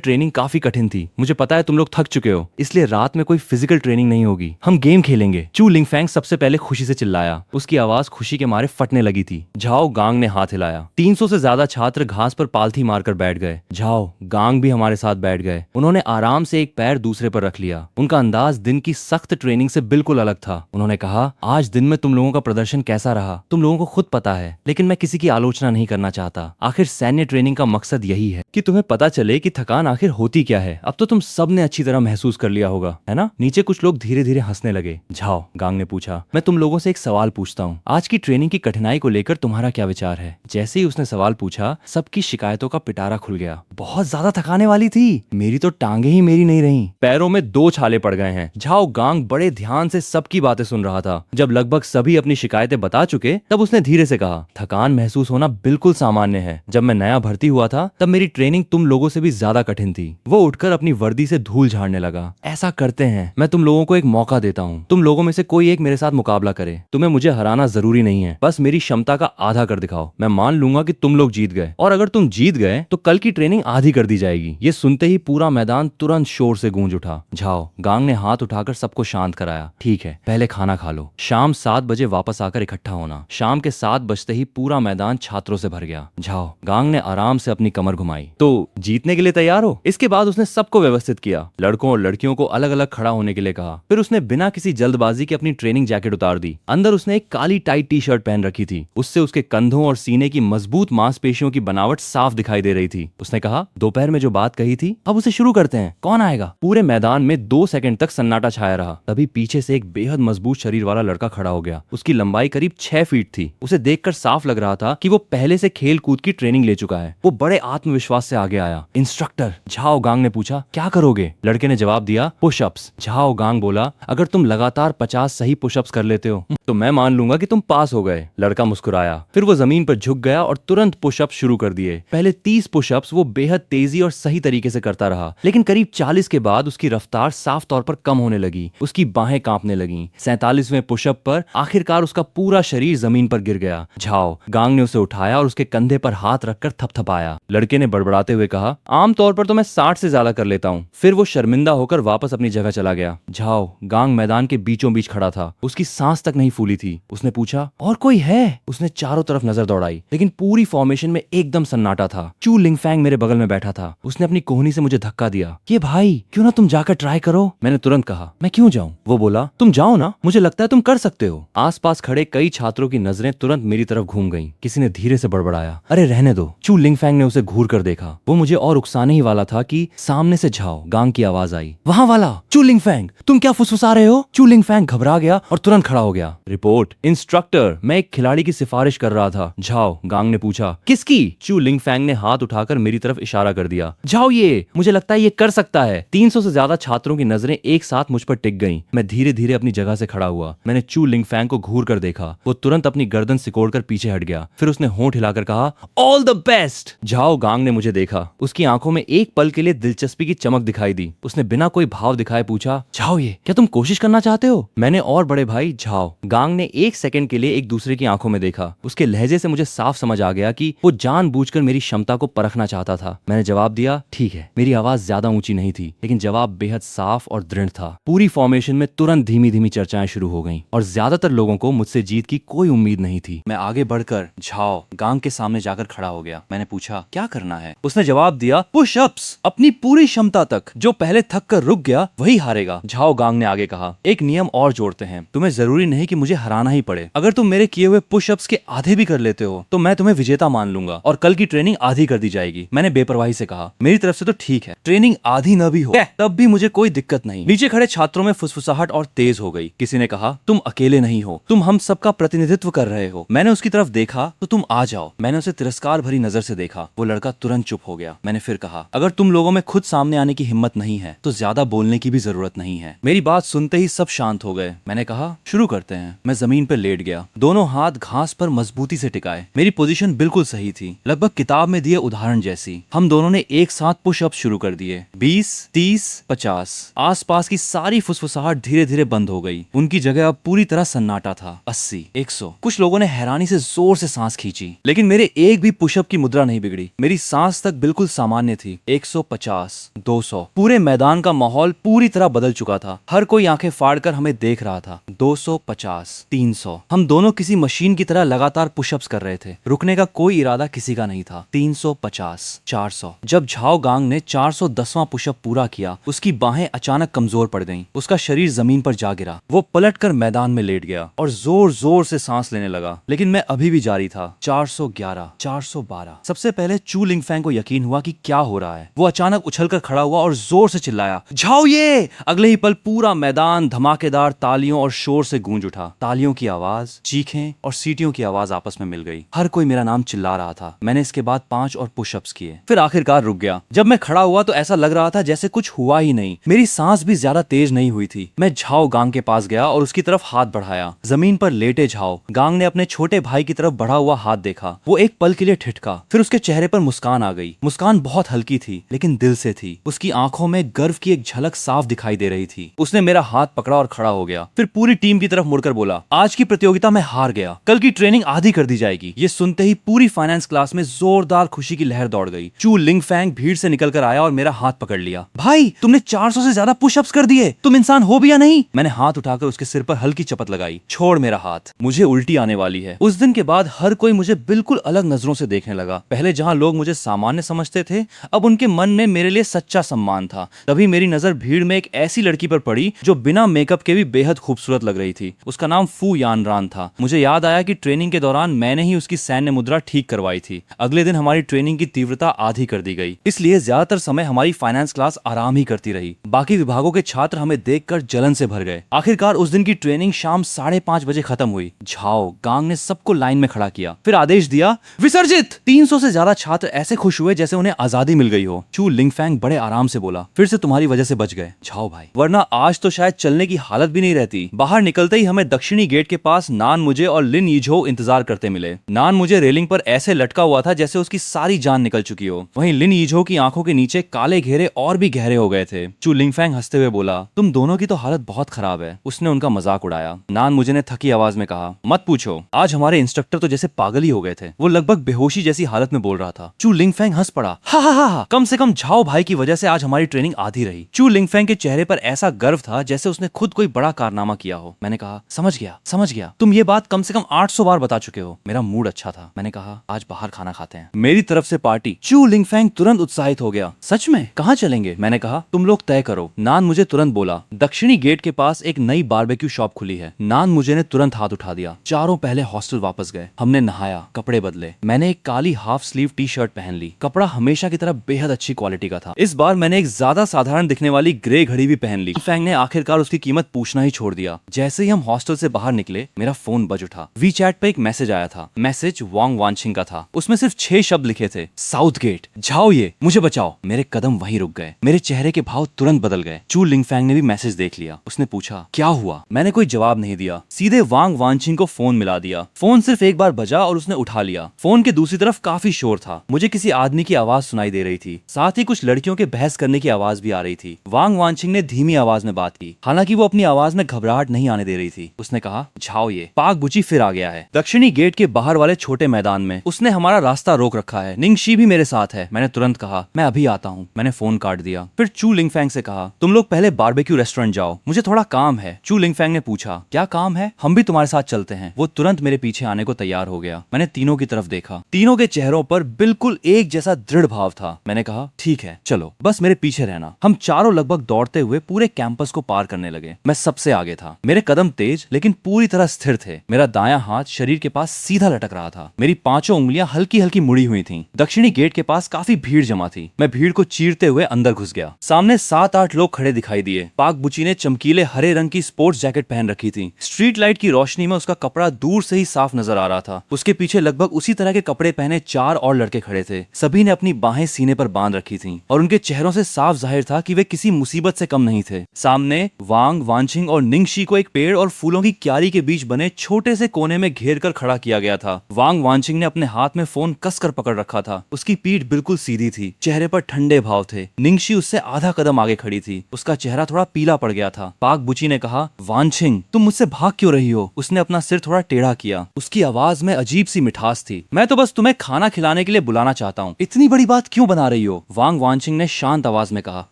ट्रेनिंग काफी कठिन थी। मुझे पता है तुम लोग थक चुके हो, इसलिए रात में कोई फिजिकल ट्रेनिंग नहीं होगी, हम गेम खेलेंगे। चू लिंगफैंग सबसे पहले खुशी से चिल्लाया। उसकी आवाज खुशी के मारे फटने लगी थी। झाओ गांग ने हाथ हिलाया। 300 से ज्यादा छात्र घास पर पालथी मारकर बैठ गए। झाओ गांग भी हमारे साथ बैठ गए। उन्होंने आराम से एक पैर दूसरे पर रख लिया। उनका अंदाज दिन की सख्त ट्रेनिंग से बिल्कुल अलग था। उन्होंने कहा, आज दिन में तुम लोगों का प्रदर्शन कैसा रहा तुम लोगों को खुद पता है, लेकिन मैं किसी की आलोचना नहीं करना चाहता। आखिर सैन्य ट्रेनिंग का मकसद यही है कि तुम्हें पता चले कि थकान आखिर होती क्या है। अब तो तुम सब ने अच्छी तरह महसूस कर लिया होगा, है ना? नीचे कुछ लोग धीरे धीरे हंसने लगे। झाओ गांग ने पूछा, मैं तुम लोगों से एक सवाल पूछता हूँ, आज की ट्रेनिंग की कठिनाई को लेकर तुम्हारा क्या विचार है? जैसे ही उसने सवाल पूछा, सबकी शिकायतों का पिटारा खुल गया। बहुत ज्यादा थकाने वाली थी, मेरी तो टांगे ही मेरी नहीं रही, पैरों में 2 छाले पड़ गए हैं। झाओ गांग बड़े ध्यान से सबकी बातें सुन रहा था। जब लगभग सभी अपनी शिकायतें बता चुके, तब उसने धीरे से कहा, थकान महसूस होना बिल्कुल सामान्य है। जब मैं नया भर्ती हुआ था, तब मेरी ट्रेनिंग तुम लोगों से भी ज्यादा कठिन थी। वो उठकर अपनी वर्दी से धूल झाड़ने लगा। ऐसा करते हैं, मैं तुम लोगों को एक मौका देता हूँ। तुम लोगों में से कोई एक मेरे साथ मुकाबला करे। तुम्हें मुझे हराना जरूरी नहीं है, बस मेरी क्षमता का आधा कर दिखाओ। मैं मान लूंगा कि तुम लोग जीत गए, और अगर तुम जीत गए तो कल की ट्रेनिंग आधी कर दी जाएगी। ये सुनते ही पूरा मैदान तुरंत शोर से गूंज उठा। झाओ गांग ने हाथ उठाकर सबको शांत कराया। ठीक है, पहले खाना खा लो, शाम 7 बजे वापस आकर इकट्ठा होना। शाम के 7 बजते ही पूरा मैदान छात्रों से भर गया। झाओ गांग ने आराम से अपनी कमर घुमाई। तो जीतने के लिए तैयार हो? इसके बाद उसने सबको व्यवस्थित किया। लड़कों और लड़कियों को अलग अलग खड़ा होने के लिए कहा। फिर उसने बिना किसी जल्दबाजी के अपनी ट्रेनिंग जैकेट उतार दी। अंदर उसने एक काली टाइट टी शर्ट पहन रखी थी। उससे उसके कंधों और सीने की मजबूत मांसपेशियों की बनावट साफ दिखाई दे रही थी। उसने कहा, दोपहर में जो बात कही थी, अब उसे शुरू करते हैं। कौन आएगा? पूरे मैदान में 2 सेकंड तक सन्नाटा छाया रहा। तभी पीछे से एक बेहद मजबूत शरीर वाला लड़का खड़ा हो गया। उसकी लंबाई करीब 6 फीट थी। उसे देखकर साफ लग रहा था कि वो पहले से खेल कूद की ट्रेनिंग ले चुका है। वो बड़े आत्मविश्वास से आगे आया। इंस्ट्रक्टर, झाओ गांग ने पूछा, क्या करोगे? लड़के ने जवाब दिया, पुशअप्स। झाओ गांग बोला, अगर तुम लगातार 50 सही पुशअप्स कर लेते हो तो मैं मान लूंगा कि तुम पास हो गए। लड़का मुस्कुराया। फिर वो जमीन पर झुक गया और तुरंत पुशअप्स शुरू कर दिए। पहले 30 पुशअप्स वो बेहद तेजी और सही तरीके से करता रहा, लेकिन करीब 40 के बाद उसकी रफ्तार साफ तौर पर कम होने लगी। उसकी बाहें कांपने लगीं। 47वें पुशअप पर आखिरकार उसका पूरा शरीर जमीन पर गिर गया। झाओ गांग ने उसे उठाया और उसके कंधे पर हाथ रखकर थपथपाया। लड़के ने बड़बड़ाते हुए कहा, आमतौर पर तो मैं 60 से ज्यादा कर लेता हूँ। फिर वो शर्मिंदा होकर वापस अपनी जगह चला गया। झाओ गांग मैदान के बीचों बीच खड़ा था। उसकी सांस तक नहीं फूली थी। उसने पूछा, और कोई है? उसने चारों तरफ नजर दौड़ाई, लेकिन पूरी फॉर्मेशन में एकदम सन्नाटा था। चू लिंगफैंग मेरे बगल में बैठा था। उसने अपनी कोहनी से मुझे धक्का दिया। ये भाई, क्यों ना तुम जाकर ट्राई करो? मैंने तुरंत कहा, मैं क्यों जाऊं? वो बोला, तुम जाओ ना, मुझे लगता है तुम कर सकते हो। आसपास खड़े कई छात्रों की नजरें तुरंत मेरी तरफ घूम गईं। किसी ने धीरे से बड़बड़ाया, अरे रहने दो। चू लिंगफैंग ने उसे घूर कर देखा। वो मुझे और उकसाने ही वाला था कि सामने से झाओ गांग की आवाज आई, वहां वाला चू लिंगफैंग, तुम क्या फुसफुसा रहे हो? चू लिंगफैंग घबरा गया और तुरंत खड़ा हो गया। रिपोर्ट, इंस्ट्रक्टर, मैं एक खिलाड़ी की सिफारिश कर रहा था। झाओ गांग ने पूछा, किसकी? चू लिंगफैंग ने हाथ उठाकर मेरी तरफ इशारा कर दिया। झाओ, ये मुझे लगता है ये कर सकता है। 300 से ज्यादा छात्रों की नजरें एक साथ मुझ पर टिक गईं। मैं धीरे धीरे अपनी जगह से खड़ा हुआ। मैंने चू लिंगफैंग को घूर कर देखा। वो तुरंत अपनी गर्दन सिकोड़कर पीछे हट गया। फिर उसने होंठ हिलाकर कहा, ऑल द बेस्ट। झाओ गांग ने मुझे देखा। उसकी आंखों में एक पल के लिए दिलचस्पी की चमक दिखाई दी। उसने बिना कोई भाव दिखाए पूछा, झाओ, ये क्या तुम कोशिश करना चाहते हो? मैंने और बड़े भाई झाओ गांग ने 1 सेकंड के लिए एक दूसरे की आंखों में देखा। उसके लहजे से मुझे साफ समझ आ गया कि वो जानबूझकर मेरी क्षमता को परखना चाहता था। मैंने जवाब दिया, ठीक है। मेरी आवाज ज्यादा ऊंची नहीं थी, लेकिन जवाब बेहद साफ और दृढ़ था। पूरी फॉर्मेशन में तुरंत धीमी धीमी चर्चाएं शुरू हो गईं और ज्यादातर लोगों को मुझसे जीत की कोई उम्मीद नहीं थी। मैं आगे बढ़कर झाओ गांग के सामने जाकर खड़ा हो गया। मैंने पूछा, क्या करना है? उसने जवाब दिया, पुशअप्स, अपनी पूरी क्षमता तक। जो पहले थक कर रुक गया वही हारेगा। झाओ गांग ने आगे कहा, एक नियम और जोड़ते हैं, तुम्हें जरूरी नहीं कि मुझे हराना ही पड़े। अगर तुम मेरे किए हुए पुशअप्स के आधे भी कर लेते हो तो मैं तुम्हें विजेता मान लूंगा और कल की ट्रेनिंग आधी कर दी जाएगी। मैंने बेपरवाही से कहा, मेरी तरफ से तो ठीक है, ट्रेनिंग आधी न भी हो तब भी मुझे कोई दिक्कत नहीं। नीचे खड़े छात्रों में फुसफुसाहट और तेज हो गई। किसी ने कहा, तुम अकेले नहीं हो, तुम हम सबका प्रतिनिधित्व कर रहे हो। मैंने उसकी तरफ देखा तो तुम आ जाओ। मैंने उसे तिरस्कार भरी नजर से देखा। वो लड़का तुरंत चुप हो गया। मैंने फिर कहा, अगर तुम लोगों में खुद सामने आने की हिम्मत हिम्मत नहीं है तो ज्यादा बोलने की भी जरूरत नहीं है। मेरी बात सुनते ही सब शांत हो गए। मैंने कहा शुरू करते हैं। मैं जमीन पर लेट गया, दोनों हाथ घास पर मजबूती से टिकाए। मेरी पोजीशन बिल्कुल सही थी, लगभग किताब में दिए उदाहरण जैसी। हम दोनों ने एक साथ पुशअप शुरू कर दिए। 20, 30, 50। आसपास की सारी फुसफुसाहट धीरे धीरे बंद हो गई। उनकी जगह अब पूरी तरह सन्नाटा था। 80, 100। कुछ लोगों ने हैरानी से जोर से सांस खींची, लेकिन मेरे एक भी पुशअप की मुद्रा नहीं बिगड़ी। मेरी सांस तक बिल्कुल सामान्य थी। 150, 200। पूरे मैदान का माहौल पूरी तरह बदल चुका था। हर कोई आंखें फाड़कर हमें देख रहा था। 250, 300। हम दोनों किसी मशीन की तरह लगातार पुशअप्स कर रहे थे। रुकने का कोई इरादा किसी का नहीं था। 350, 400। जब झाओ गांग ने 410वां पुशअप पूरा किया, उसकी बाहें अचानक कमजोर पड़ गईं। उसका शरीर जमीन पर जा गिरा। वो पलटकर मैदान में लेट गया और जोर जोर से सांस लेने लगा, लेकिन मैं अभी भी जारी था। 411, 412। सबसे पहले चू लिंगफैंग को यकीन हुआ कि क्या हो रहा है। वो अचानक उछलकर खड़ा हुआ और जोर से चिल्लाया, झाओ ये! अगले ही पल पूरा मैदान धमाकेदार तालियों और शोर से गूंज उठा। तालियों की आवाज, चीखें और सीटियों की आवाज आपस में मिल गई। हर कोई मेरा नाम चिल्ला रहा था। मैंने इसके बाद 5 और पुशअप्स किए, फिर आखिरकार रुक गया। जब मैं खड़ा हुआ तो ऐसा लग रहा था जैसे कुछ हुआ ही नहीं। मेरी सांस भी ज्यादा तेज नहीं हुई थी। मैं झाओ गांग के पास गया और उसकी तरफ हाथ बढ़ाया। जमीन पर लेटे झाओ गांग ने अपने छोटे भाई की तरफ बढ़ा हुआ हाथ देखा। वो एक पल के लिए ठिठका, फिर उसके चेहरे पर मुस्कान आ गई। मुस्कान बहुत हल्की थी, लेकिन दिल से थी। उसकी आंखों में गर्व की एक झलक साफ दिखाई दे रही थी। उसने मेरा हाथ पकड़ा और खड़ा हो गया, फिर पूरी टीम की तरफ मुड़कर बोला, आज की प्रतियोगिता में हार गया, कल की ट्रेनिंग आधी कर दी जाएगी। ये सुनते ही पूरी फाइनेंस क्लास में जोरदार खुशी की लहर दौड़ गई। चू लिंगफैंग भीड़ से निकलकर आया और मेरा हाथ पकड़ लिया। भाई, तुमने 400 से ज्यादा पुशअप्स कर दिए, तुम इंसान हो भी या नहीं? मैंने हाथ उठाकर उसके सिर पर हल्की चपत लगाई। छोड़ मेरा हाथ, मुझे उल्टी आने वाली है। उस दिन के बाद हर कोई मुझे बिल्कुल अलग नजरों से देखने लगा। पहले जहां लोग मुझे सामान्य समझते थे, अब उनके मन में मेरे लिए सच्चा सम्मान था। तभी मेरी नजर भीड़ में एक ऐसी लड़की पर पड़ी जो बिना मेकअप के भी बेहद खूबसूरत लग रही थी। उसका नाम फू यानरान था। मुझे याद आया कि ट्रेनिंग के दौरान मैंने ही उसकी सैन्य मुद्रा ठीक करवाई थी। अगले दिन हमारी ट्रेनिंग की तीव्रता आधी कर दी गई, इसलिए ज्यादातर समय हमारी फाइनेंस क्लास आराम ही करती रही। बाकी विभागों के छात्र हमें देखकर जलन से भर गए। आखिरकार उस दिन की ट्रेनिंग शाम 5:30 बजे खत्म हुई। झाओ गांग ने सबको लाइन में खड़ा किया, फिर आदेश दिया, विसर्जित। 300 से ज्यादा छात्र ऐसे खुश हुए जैसे उन्हें आजादी मिल गई हो। चू लिंगफैंग बड़े आराम से बोला, फिर से तुम्हारी वजह से बच गए झाओ भाई, वरना आज तो शायद चलने की हालत भी नहीं रहती। बाहर निकलते ही हमें दक्षिणी गेट के पास नान मुझे और लिन यीझो इंतजार करते मिले। नान मुझे रेलिंग पर ऐसे लटका हुआ था जैसे उसकी सारी जान निकल चुकी हो। वहीं लिन यीझो की आंखों के नीचे काले घेरे और भी गहरे हो गए थे। चू लिंगफैंग हंसते हुए बोला, तुम दोनों की तो हालत बहुत खराब है। उसने उनका मजाक उड़ाया। नान मुझे ने थकी आवाज में कहा, मत पूछो, आज हमारे इंस्ट्रक्टर तो जैसे पागल ही हो गए थे। वो लगभग बेहोशी जैसी हालत में बोल रहा था। चू लिंगफैंग हंस पड़ा, हा हा हा, कम से कम झाओ भाई की वजह से आज हमारी ट्रेनिंग आधी रही। चू लिंगफैंग के चेहरे पर ऐसा गर्व था जैसे उसने खुद कोई बड़ा कारनामा किया हो। मैंने कहा, समझ गया, तुम ये बात कम से कम 800 बार बता चुके हो। मेरा मूड अच्छा था। मैंने कहा, आज बाहर खाना खाते हैं, मेरी तरफ से पार्टी। चू लिंगफैंग तुरंत उत्साहित हो गया। सच में? कहाँ चलेंगे? मैंने कहा, तुम लोग तय करो। नान मुझे तुरंत बोला, दक्षिणी गेट के पास एक नई बारबेक्यू शॉप खुली है। नान मुझे ने तुरंत हाथ उठा दिया। चारों पहले हॉस्टल वापस गए। हमने नहाया, कपड़े बदले। मैंने एक काली हाफ स्लीव टी शर्ट पहन ली। कपड़ा हमेशा की तरह बेहद अच्छी क्वालिटी का था। इस बार मैंने एक ज्यादा साधारण दिखने वाली ग्रे घड़ी भी पहन ली। फैंग ने आखिरकार उसकी कीमत पूछना ही छोड़ दिया। जैसे ही हम हॉस्टल से बाहर निकले, मेरा फोन बज उठा। वी चैट पे एक मैसेज आया था। मैसेज वांग वानचिंग का था। उसमें सिर्फ 6 शब्द लिखे थे, साउथ गेट, झाओ ये, मुझे बचाओ। मेरे कदम वहीं रुक गए। मेरे चेहरे के भाव तुरंत बदल गए। चू लिंगफैंग ने भी मैसेज देख लिया। उसने पूछा, क्या हुआ? मैंने कोई जवाब नहीं दिया। सीधे वांग वानचिंग को फोन मिला दिया। फोन सिर्फ एक बार बजा और उसने उठा लिया। फोन के दूसरी तरफ काफी शोर था। मुझे किसी आदमी की आवाज सुनाई दे रही थी। साथ ही कुछ लड़कियों के बहस करने की आवाज भी आ रही थी। वांग वानचिंग ने धीमी आवाज में बात की, हालांकि वो अपनी आवाज में घबराहट नहीं आने दे रही थी। उसने कहा, झाओ ये, पाक बुची फिर आ गया है दक्षिणी गेट के बाहर वाले छोटे मैदान में। उसने हमारा रास्ता रोक रखा है। निंगशी भी मेरे साथ है। मैंने तुरंत कहा, मैं अभी आता हूँ। मैंने फोन काट दिया। फिर चू लिंगफैंग से कहा, तुम लोग पहले बारबेक्यू रेस्टोरेंट जाओ, मुझे थोड़ा काम है। चू लिंगफैंग ने पूछा, क्या काम है? हम भी तुम्हारे साथ चलते हैं। वो तुरंत मेरे पीछे आने को तैयार हो गया। मैंने तीनों की तरफ देखा। तीनों के चेहरों पर बिल्कुल एक जैसा दृढ़ भाव था। मैंने कहा, ठीक है, चलो, बस मेरे पीछे रहना। हम चारों लगभग दौड़ते हुए पूरे कैंपस को पार करने लगे। मैं सबसे आगे था। मेरे कदम तेज लेकिन पूरी तरह स्थिर थे। मेरा दायां हाथ शरीर के पास सीधा लटक रहा था। मेरी 5 उंगलियां हल्की हल्की मुड़ी हुई थीं। दक्षिणी गेट के पास काफी भीड़ जमा थी। मैं भीड़ को चीरते हुए अंदर घुस गया। सामने 7-8 लोग खड़े दिखाई दिए। पाक बुची ने चमकीले हरे रंग की स्पोर्ट्स जैकेट पहन रखी थी। स्ट्रीट लाइट की रोशनी में उसका कपड़ा दूर से ही साफ नजर आ रहा था। उसके पीछे लगभग उसी तरह के कपड़े पहने 4 और लड़के खड़े थे। सभी ने अपनी बाहें सीने पर बांध रखी थीं और उनके चेहरों से साफ जाहिर था कि वे किसी मुसीबत से कम नहीं थे। सामने वांग वांचिंग और निंगशी को एक पेड़ और फूलों की क्यारी के बीच बने छोटे से कोने में घेर कर खड़ा किया गया था। वांग वांचिंग ने अपने हाथ में फोन कसकर पकड़ रखा था। उसकी पीठ बिल्कुल सीधी थी, चेहरे पर ठंडे भाव थे। निंगशी उससे आधा कदम आगे खड़ी थी, उसका चेहरा थोड़ा पीला पड़ गया था। पाक बुची ने कहा, वांचिंग तुम मुझसे भाग क्यों रही हो? उसने अपना सिर थोड़ा टेढ़ा किया। उसकी आवाज में अजीब सी मिठास थी। मैं तो बस तुम्हें खाना खिलाने के लिए बुलाना चाहता हूँ, इतनी बड़ी बात क्यों बना रही हो? वांग वांचिंग ने शांत आवाज में कहा,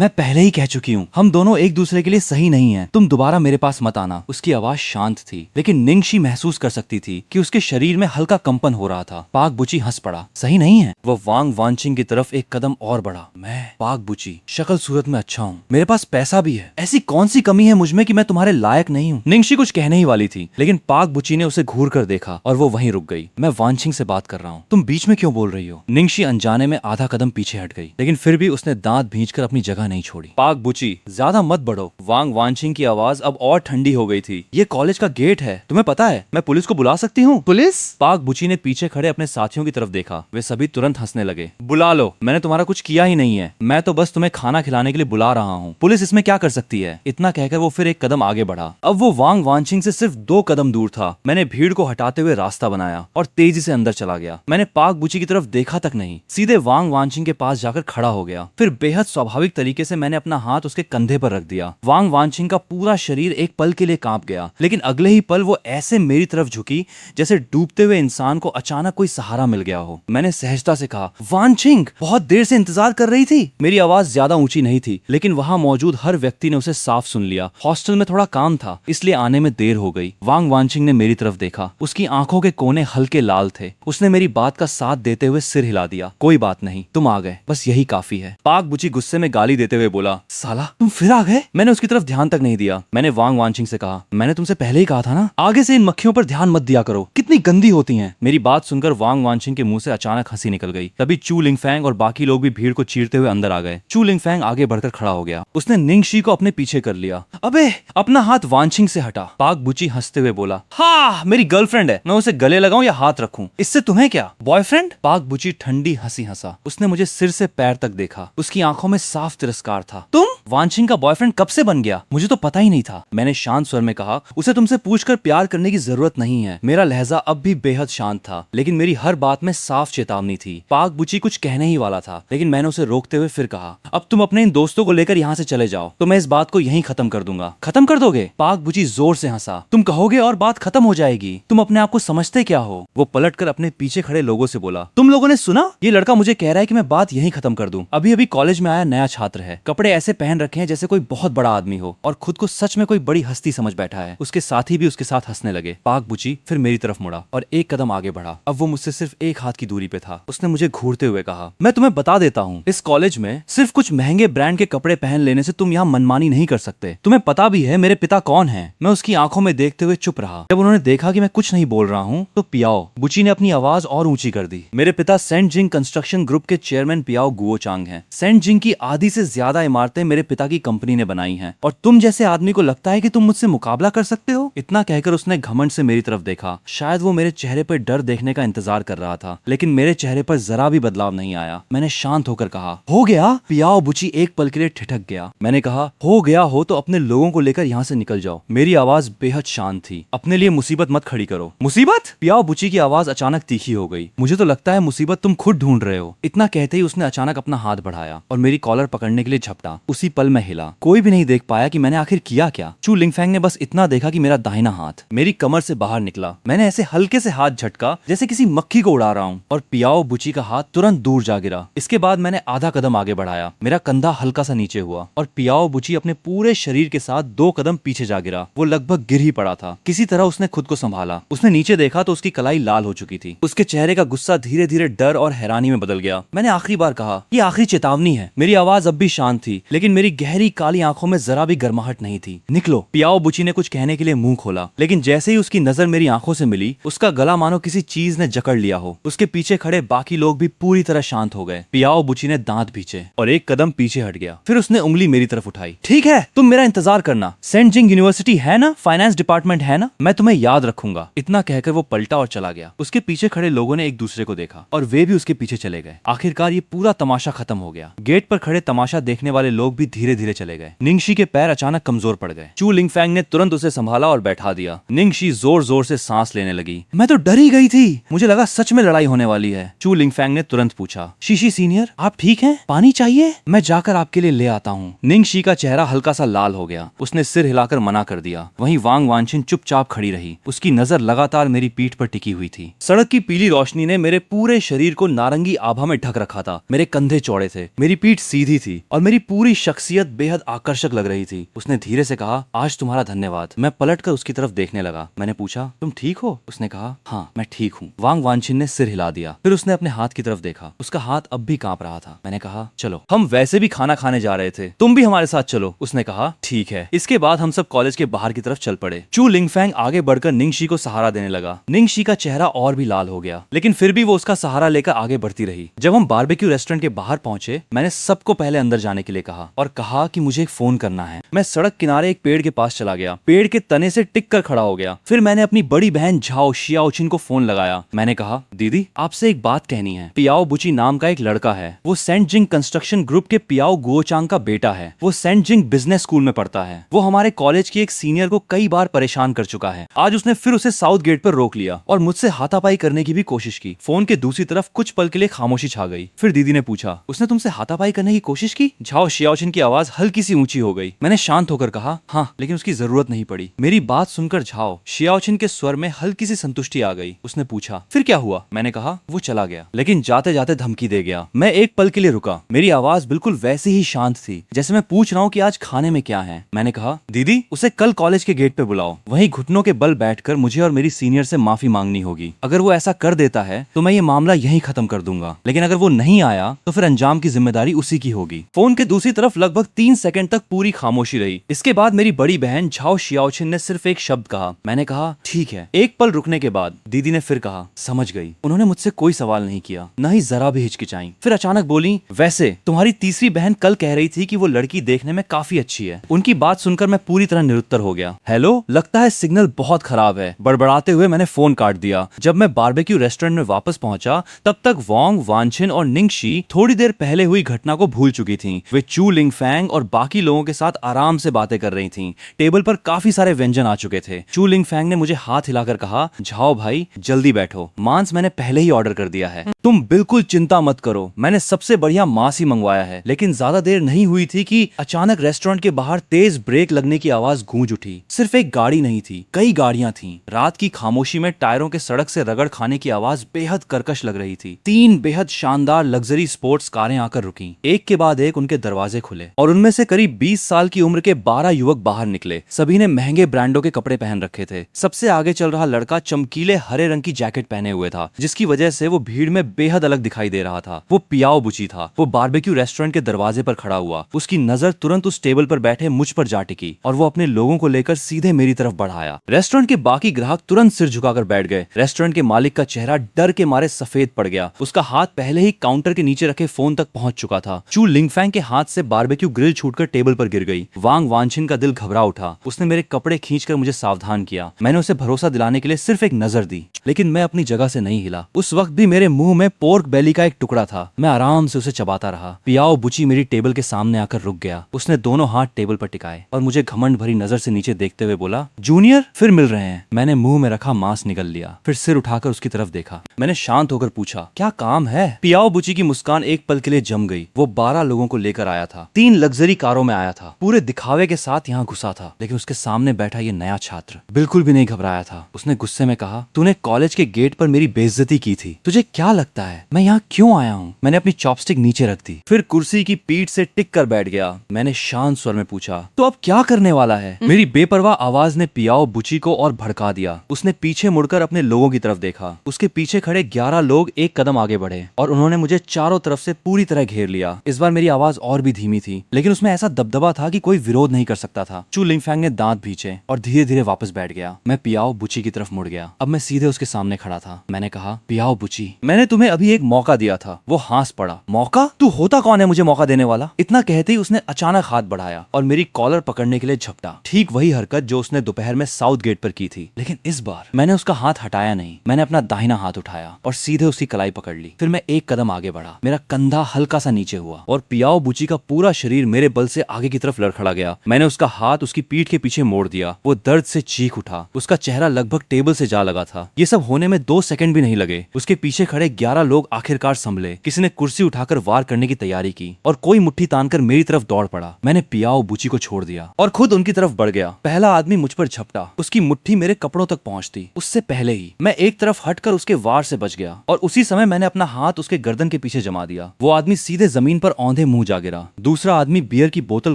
मैं पहले ही कह चुकी हूँ, हम दोनों एक दूसरे के लिए सही नहीं है, तुम दोबारा मेरे पास मत आना। उसकी आवाज शांत थी, लेकिन निंगशी महसूस कर सकती थी कि उसके शरीर में हल्का कंपन हो रहा था। पाक बुची हंस पड़ा। सही नहीं है? वो वांग वांचिंग की तरफ एक कदम और बढ़ा। मैं पाक बुची, शक्ल सूरत में अच्छा हूँ, मेरे पास पैसा भी है, ऐसी कौन सी कमी है मुझ में कि मैं तुम्हारे लायक नहीं हूँ? निंगशी कुछ कहने ही वाली थी, लेकिन पाक बुची ने उसे घूर कर देखा और वो वहीं रुक गई। मैं वांचिंग से बात कर रहा हूँ, तुम बीच में क्यों बोल रही हो? निंगशी अनजाने में आधा कदम पीछे हट गई, लेकिन फिर भी उसने दांत भींचकर अपनी जगह नहीं छोड़ी। पाक बुची, ज्यादा मत बढ़ो। वांग वांचिंग की आवाज अब और ठंडी हो गई थी। ये कॉलेज का गेट है, तुम्हें पता है, मैं पुलिस को बुला सकती हूँ। पुलिस? पाक बुची ने पीछे खड़े अपने साथियों की तरफ देखा। वे सभी तुरंत हंसने लगे। बुला लो, मैंने तुम्हारा कुछ किया ही नहीं है, मैं तो बस तुम्हें खाना खिलाने के लिए बुला रहा हूँ, पुलिस इसमें क्या कर सकती है? इतना कहकर वो फिर एक कदम आगे बढ़ा। अब वो वांग वांचिंग से सिर्फ 2 कदम दूर था। मैंने भीड़ को हटाते हुए रास्ता बनाया और तेजी से अंदर चला गया। मैंने पाक बुची की तरफ देखा तक नहीं, सीधे वांग वांचिंग के पास जाकर खड़ा हो गया। फिर बेहद स्वाभाविक तरीके से मैंने अपना हाथ उसके कंधे पर रख दिया। वांग वांचिंग का पूरा शरीर एक पल के लिए कांप गया, लेकिन अगले ही पल वो ऐसे मेरी तरफ झुकी जैसे डूबते हुए इंसान को अचानक कोई सहारा मिल गया हो। मैंने सहजता से कहा, वांचिंग, बहुत देर से इंतजार कर रही थी। मेरी आवाज ज्यादा ऊंची नहीं थी, लेकिन वहां मौजूद हर व्यक्ति ने उसे साफ सुन लिया। हॉस्टल में थोड़ा काम था, इसलिए आने में देर हो गई। वांग वांचिंग ने मेरी तरफ देखा। उसकी आंखों के कोने हल्के लाल थे। उसने मेरी बात का साथ देते हुए सिर हिला दिया। कोई बात नहीं, तुम आ गए, बस यही काफी है। पाक बुची गुस्से में गाली देते हुए बोला, साला तुम फिर आ गए? मैंने उसकी तरफ ध्यान तक नहीं दिया। मैंने वांग वांचिंग से कहा, मैंने तुमसे पहले ही कहा था ना, आगे से इन मक्खियों पर ध्यान मत दिया करो, कितनी गंदी होती हैं। मेरी बात सुनकर वांग वांचिंग के मुंह से अचानक हंसी निकल गई। तभी चू लिंगफैंग और बाकी लोग भी भीड़ को चीरते हुए अंदर आ गए। चू लिंगफैंग आगे बढ़कर खड़ा हो गया। उसने निंगशी को अपने पीछे कर लिया। अबे, अपना हाथ वांचिंग से हटा। पाक बुची हंसते हुए बोला, हाँ मेरी गर्लफ्रेंड है, मैं उसे गले लगाऊं या हाथ रखूं, इससे तुम्हें क्या? बॉयफ्रेंड? पाक बुची ठंडी हंसी हंसा। उसने मुझे सिर से पैर तक देखा। उसकी आंखों में साफ तिरस्कार था। तुम वांचिंग का बॉयफ्रेंड कब से बन गया? मुझे तो पता ही नहीं था। मैंने शांत स्वर में कहा, उसे तुमसे पूछकर प्यार करने की जरूरत नहीं है। मेरा लहजा अब भी बेहद शांत था, लेकिन मेरी हर बात में साफ चेतावनी थी। पाक बुची कुछ कहने ही वाला था, लेकिन मैंने उसे रोकते हुए फिर कहा, अब तुम अपने इन दोस्तों को लेकर यहाँ से चले जाओ, तो मैं इस बात को यहीं खत्म कर दूंगा। खत्म कर दोगे? पाक बुची जोर से हंसा। तुम कहोगे और बात खत्म हो जाएगी? तुम अपने आप को समझते क्या हो? वो पलटकर अपने पीछे खड़े लोगों से बोला, तुम लोगों ने सुना? ये लड़का मुझे कह रहा है कि मैं बात यहीं खत्म कर दूं। अभी अभी कॉलेज में आया नया छात्र है, कपड़े ऐसे पहन रखे हैं जैसे कोई बहुत बड़ा आदमी हो और खुद को सच में कोई बड़ी हस्ती समझ बैठा है। उसके साथी भी उसके साथ हंसने लगे। पाक बुची फिर मेरी तरफ मुड़ा और एक कदम आगे बढ़ा। अब वो मुझसे सिर्फ एक हाथ की दूरी पे था। उसने मुझे घूरते हुए कहा, मैं तुम्हें बता देता हूँ, इस कॉलेज में सिर्फ कुछ महंगे ब्रांड के कपड़े पहन लेने से तुम यहाँ मनमानी नहीं कर सकते। तुम्हें पता भी है मेरे पिता कौन है? मैं उसकी आंखों में देखते हुए चुप रहा। जब उन्होंने देखा कि मैं कुछ नहीं बोल रहा हूँ तो पियाओ बुची ने अपनी आवाज और ऊंची कर दी। मेरे पिता सेंट जिंग कंस्ट्रक्शन ग्रुप के चेयरमैन पियाओ गुओचांग हैं। सेंट जिंग की आधी से ज्यादा इमारतें मेरे पिता की कंपनी ने बनाई हैं और तुम जैसे आदमी को लगता है कि तुम मुझसे मुकाबला कर सकते हो? इतना कहकर उसने घमंड से मेरी तरफ देखा। शायद वो मेरे चेहरे पर डर देखने का इंतजार कर रहा था, लेकिन मेरे चेहरे पर जरा भी बदलाव नहीं आया। मैंने शांत होकर कहा, हो गया? पियाओ बुची एक पल के लिए ठिठक गया। मैंने कहा, हो गया हो तो अपने लोगों को लेकर यहाँ से निकल जाओ। मेरी आवाज बेहद शांत थी। अपने लिए मुसीबत मत खड़ी करो। मुसीबत? पियाओ बुची की आवाज अचानक तीखी हो गई। मुझे तो लगता है मुसीबत तुम खुद ढूंढ रहे हो। इतना कहते ही उसने अचानक अपना हाथ बढ़ाया और मेरी कॉलर पकड़ने के लिए झपटा। उसी पल मैं हिला। कोई भी नहीं देख पाया कि मैंने आखिर किया क्या। चू लिंगफैंग ने बस इतना देखा कि मेरा दाहिना हाथ मेरी कमर से बाहर निकला। मैंने ऐसे हल्के से हाथ झटका जैसे किसी मक्खी को उड़ा रहा हूँ और पियाओ बुची का हाथ तुरंत दूर जा गिरा। इसके बाद मैंने आधा कदम आगे बढ़ाया। मेरा कंधा हल्का सा नीचे हुआ और पियाओ बुची अपने पूरे शरीर के साथ 2 कदम पीछे जा गिरा। वो लगभग गिर ही पड़ा था। किसी तरह उसने खुद को संभाला। उसने नीचे देखा तो उसकी कलाई लाल हो चुकी थी। उसके चेहरे का गुस्सा धीरे धीरे डर और हैरानी में बदल गया। मैंने आखिरी बार कहा, ये आखिरी चेतावनी है। मेरी आवाज अब भी शांत थी, लेकिन मेरी गहरी काली आंखों में जरा भी गर्माहट नहीं थी। निकलो। पियाओ बुची ने कुछ कहने के लिए मुंह खोला, लेकिन जैसे ही उसकी नजर मेरी आंखों से मिली, उसका गला मानो किसी चीज ने जकड़ लिया हो। उसके पीछे खड़े बाकी लोग भी पूरी तरह शांत हो गए। पियाओ बुची ने दांत भींचे और एक कदम पीछे हट गया। फिर उसने उंगली मेरी तरफ उठाई। ठीक है, तुम मेरा इंतजार करना। सेंट जिंग यूनिवर्सिटी है ना, फाइनेंस डिपार्टमेंट है ना, मैं तुम्हें याद रखूंगा। इतना कहकर वो पलटा और चला गया। उसके पीछे खड़े लोगों ने एक दूसरे को देखा और वे भी उसके पीछे चले गए। आखिरकार ये पूरा तमाशा खत्म हो गया। गेट पर खड़े तमाशा देखने वाले लोग भी धीरे धीरे चले गए। निंगशी के पैर अचानक कमजोर पड़ गए। चू लिंगफैंग ने तुरंत उसे संभाला और बैठा दिया। निंगशी जोर जोर से सांस लेने लगी। मैं तो डर ही गई थी, मुझे लगा सच में लड़ाई होने वाली है। चू लिंगफैंग ने तुरंत पूछा, शीशी सीनियर आप ठीक हैं? पानी चाहिए? मैं जाकर आपके लिए ले आता हूँ। निंगशी का चेहरा हल्का सा लाल हो गया। उसने सिर हिलाकर मना कर दिया। वहीं वांग वानचिन चुपचाप खड़ी रही। उसकी नजर लगातार मेरी पीठ पर टिकी हुई थी। सड़क की पीली रोशनी ने मेरे पूरे शरीर को नारंगी आभा में ढक रखा था। मेरे कंधे चौड़े थे, मेरी पीठ सीधी थी और मेरी पूरी शख्सियत बेहद आकर्षक लग रही थी। उसने धीरे से कहा, आज तुम्हारा धन्यवाद। मैं पलटकर उसकी तरफ देखने लगा। मैंने पूछा, तुम ठीक हो? उसने कहा, हाँ मैं ठीक हूँ। वांग वानचिन ने सिर हिला दिया। फिर उसने अपने हाथ की तरफ देखा। उसका हाथ अब भी कांप रहा था। मैंने कहा, चलो हम वैसे भी खाना खाने जा रहे थे, तुम भी हमारे साथ चलो। उसने कहा, ठीक है। इसके बाद हम सब कॉलेज के बाहर की तरफ चल पड़े। चू लिंगफैंग आगे बढ़कर निंगशी को सहारा देने लगा। निंगशी का चेहरा और भी लाल हो गया, लेकिन फिर भी वो उसका सहारा लेकर आगे बढ़ती रही। जब हम बारबेक्यू रेस्टोरेंट के बाहर पहुंचे, मैंने सबको पहले अंदर जाने के लिए कहा और कहा कि मुझे एक फोन करना है। मैं सड़क किनारे एक पेड़ के पास चला गया, पेड़ के तने से टिक कर खड़ा हो गया। फिर मैंने अपनी बड़ी बहन झाओ शियाओचिन को फोन लगाया। मैंने कहा, दीदी आपसे एक बात कहनी है। पियाओ बुची नाम का एक लड़का है, वो सेंट जिंग कंस्ट्रक्शन ग्रुप के पियाओ गुओचांग का बेटा है। वो सेंट जिंग बिजनेस स्कूल में पढ़ता है। वो हमारे कॉलेज की एक सीनियर को कई बार परेशान कर चुका है। आज उसने फिर उसे साउथ गेट पर रोक लिया और मुझसे हाथापाई करने की भी कोशिश की। फोन के दूसरी तरफ कुछ पल के लिए खामोशी छा गई। फिर दीदी ने पूछा, उसने तुमसे हाथापाई करने की कोशिश की? झाओ शियाओचिन की आवाज हल्की सी ऊंची हो गई। मैंने शांत होकर कहा, हाँ, लेकिन उसकी जरूरत नहीं पड़ी। मेरी बात सुनकर झाओ शियाओचिन के स्वर में हल्की सी संतुष्टि आ गई। उसने पूछा, फिर क्या हुआ? मैंने कहा, वो चला गया, लेकिन जाते जाते धमकी दे गया। मैं एक पल के लिए रुका। मेरी आवाज बिल्कुल वैसी ही शांत थी जैसे मैं पूछ रहा हूँ कि आज खाने में क्या है। मैंने कहा, दीदी उसे कल कॉलेज के गेट पे बुलाओ। वहीं घुटनों के बल बैठकर मुझे और मेरी सीनियर से माफी मांगनी होगी। अगर वो ऐसा कर देता है तो मैं ये मामला यहीं खत्म कर दूंगा, लेकिन अगर वो नहीं आया तो फिर अंजाम की जिम्मेदारी उसी की होगी। फोन के दूसरी तरफ लगभग 3 सेकंड तक पूरी खामोशी रही। इसके बाद मेरी बड़ी बहन झाओ शियाओचिन ने सिर्फ एक शब्द कहा। मैंने कहा, ठीक है। एक पल रुकने के बाद दीदी ने फिर कहा, समझ गई। उन्होंने मुझसे कोई सवाल नहीं किया, न ही जरा भी हिचकिचाई। फिर अचानक बोली, वैसे तुम्हारी तीसरी बहन कल कह रही थी कि वो लड़की देखने में काफी अच्छी है। उनकी बात सुनकर मैं पूरी तरह निरुत्तर हो गया। हेलो, लगता है सिग्नल बहुत खराब है। बड़बड़ाते हुए मैंने फोन काट दिया। जब मैं बारबेक्यू रेस्टोरेंट में वापस पहुंचा, तब तक वांग वानचिन और निंगशी थोड़ी देर पहले हुई घटना को भूल चुकी थीं। वे चू लिंगफैंग और बाकी लोगों के साथ आराम से बातें कर रही थीं। टेबल पर काफी सारे व्यंजन आ चुके थे। चू लिंगफैंग ने मुझे हाथ हिलाकर कहा, झाओ भाई जल्दी बैठो, मांस मैंने पहले ही ऑर्डर कर दिया है। तुम बिल्कुल चिंता मत करो, मैंने सबसे बढ़िया मांस ही मंगवाया है। लेकिन ज्यादा देर नहीं हुई थी कि अचानक रेस्टोरेंट के बाहर तेज ब्रेक लगने की आवाज गूंज उठी। सिर्फ एक गाड़ी नहीं थी, कई गाड़ियां थीं। रात की खामोशी में टायरों के सड़क से रगड़ खाने की आवाज बेहद कर्कश लग रही थी। 3 बेहद शानदार लग्जरी स्पोर्ट्स कारें आकर रुकीं। एक के बाद एक उनके दरवाजे खुले और उनमें से करीब 20 साल की उम्र के 12 युवक बाहर निकले। सभी ने महंगे ब्रांडों के कपड़े पहन रखे थे। सबसे आगे चल रहा लड़का चमकीले हरे रंग की जैकेट पहने हुए था, जिसकी वजह से वो भीड़ में बेहद अलग दिखाई दे रहा था। वो पियाओ बुची था। वो बारबेक्यू रेस्टोरेंट के दरवाजे पर खड़ा हुआ। उसकी नजर तुरंत उस टेबल पर बैठे मुझ पर जा टिकी और वो अपने लोगों को लेकर सीधे मेरी तरफ बढ़ाया। रेस्टोरेंट के बाकी ग्राहक तुरंत सिर झुकाकर बैठ गए। रेस्टोरेंट के मालिक का चेहरा डर के मारे सफेद पड़ गया। उसका हाथ पहले ही काउंटर के नीचे रखे फोन तक पहुंच चुका था। चू लिंगफैंग के हाथ से बारबेक्यू ग्रिल छूटकर टेबल पर गिर गई। वांग वानचिन का दिल घबरा उठा। उसने मेरे कपड़े खींचकर मुझे सावधान किया। मैंने उसे भरोसा दिलाने के लिए सिर्फ एक नजर दी, लेकिन मैं अपनी जगह से नहीं हिला। उस वक्त भी मेरे मुंह में पोर्क बेली का एक टुकड़ा था। मैं आराम से उसे चबाता रहा। पियाओ बुची मेरी टेबल के सामने आकर रुक गया। उसने दोनों हाथ टेबल पर टिकाए और मुझे घमंड भरी नजर से नीचे देखते हुए बोला, जूनियर फिर मिल रहे हैं। मैंने मुंह में रखा मांस निगल लिया, फिर सिर उठाकर उसकी तरफ देखा। मैंने शांत होकर पूछा, क्या काम है? पियाओ बुची की मुस्कान एक पल के लिए जम गई। वो 12 लोगों को लेकर आया था। 3 लग्जरी कारों में आया था। पूरे दिखावे के साथ यहाँ घुसा था, लेकिन उसके सामने बैठा ये नया छात्र बिल्कुल भी नहीं घबराया था। उसने गुस्से में कहा, तूने कॉलेज के गेट पर मेरी बेइज्जती की थी। तुझे क्या लगता है मैं यहाँ क्यों आया हूँ? मैंने अपनी चॉपस्टिक नीचे रख दी, फिर कुर्सी की पीठ से टिक कर बैठ गया। मैंने शांत स्वर में पूछा, तो अब क्या करने वाला है? मेरी बेपरवाह आवाज ने पियाओ बुची को और भड़का दिया। उसने पीछे मुड़कर अपने लोगों की तरफ देखा। उसके पीछे खड़े 11 लोग एक कदम आगे बढ़े और उन्होंने मुझे चारों तरफ से पूरी तरह घेर लिया। इस बार मेरी आवाज और भी धीमी थी, लेकिन उसमें ऐसा दबदबा था कि कोई विरोध नहीं कर सकता था। चू लिंगफैंग ने दांत भींचे और धीरे धीरे वापस बैठ गया। मैं पियाओ बुची की तरफ मुड़ गया। अब मैं सीधे उसके सामने खड़ा था। मैंने कहा, पियाओ बुची, मैंने तुम्हें अभी एक मौका दिया था। वो हंस पड़ा। मौका? तू होता कौन है मुझे मौका देने वाला? इतना कहते ही उसने अचानक हाथ बढ़ाया और मेरी कॉलर पकड़ने के लिए झपटा। ठीक वही हरकत जो उसने दोपहर में साउथ गेट पर की थी, लेकिन इस बार मैंने उसका हाथ हटाया नहीं। मैंने अपना दाहिना हाथ उठाया और सीधे उसकी कलाई पकड़ ली। फिर मैं एक कदम आगे बढ़ा। मेरा कंधा हल्का सा नीचे हुआ और पियाओ बुची का पूरा शरीर मेरे बल से आगे की तरफ लड़खड़ा गया। मैंने उसका हाथ उसकी पीठ के पीछे मोड़ दिया। वो दर्द से चीख उठा। उसका चेहरा लगभग टेबल से जा लगा था। ये सब होने में 2 सेकंड भी नहीं लगे। उसके पीछे खड़े 11 लोग आखिरकार संभले। किसी ने कुर्सी उठाकर वार करने की तैयारी की और कोई मुट्ठी तानकर मेरी तरफ दौड़ पड़ा। मैंने पियाओ बुची को छोड़ दिया और खुद उनकी तरफ बढ़ गया। पहला आदमी मुझ पर झपटा। उसकी मुट्ठी मेरे कपड़ों तक पहुंचती। उससे पहले ही मैं एक तरफ हटकर उसके वार से बच गया और उसी समय मैंने अपना हाथ उसके गर्दन के पीछे जमा दिया। वो आदमी सीधे जमीन पर औंधे मुंह जा गिरा। दूसरा आदमी बियर की बोतल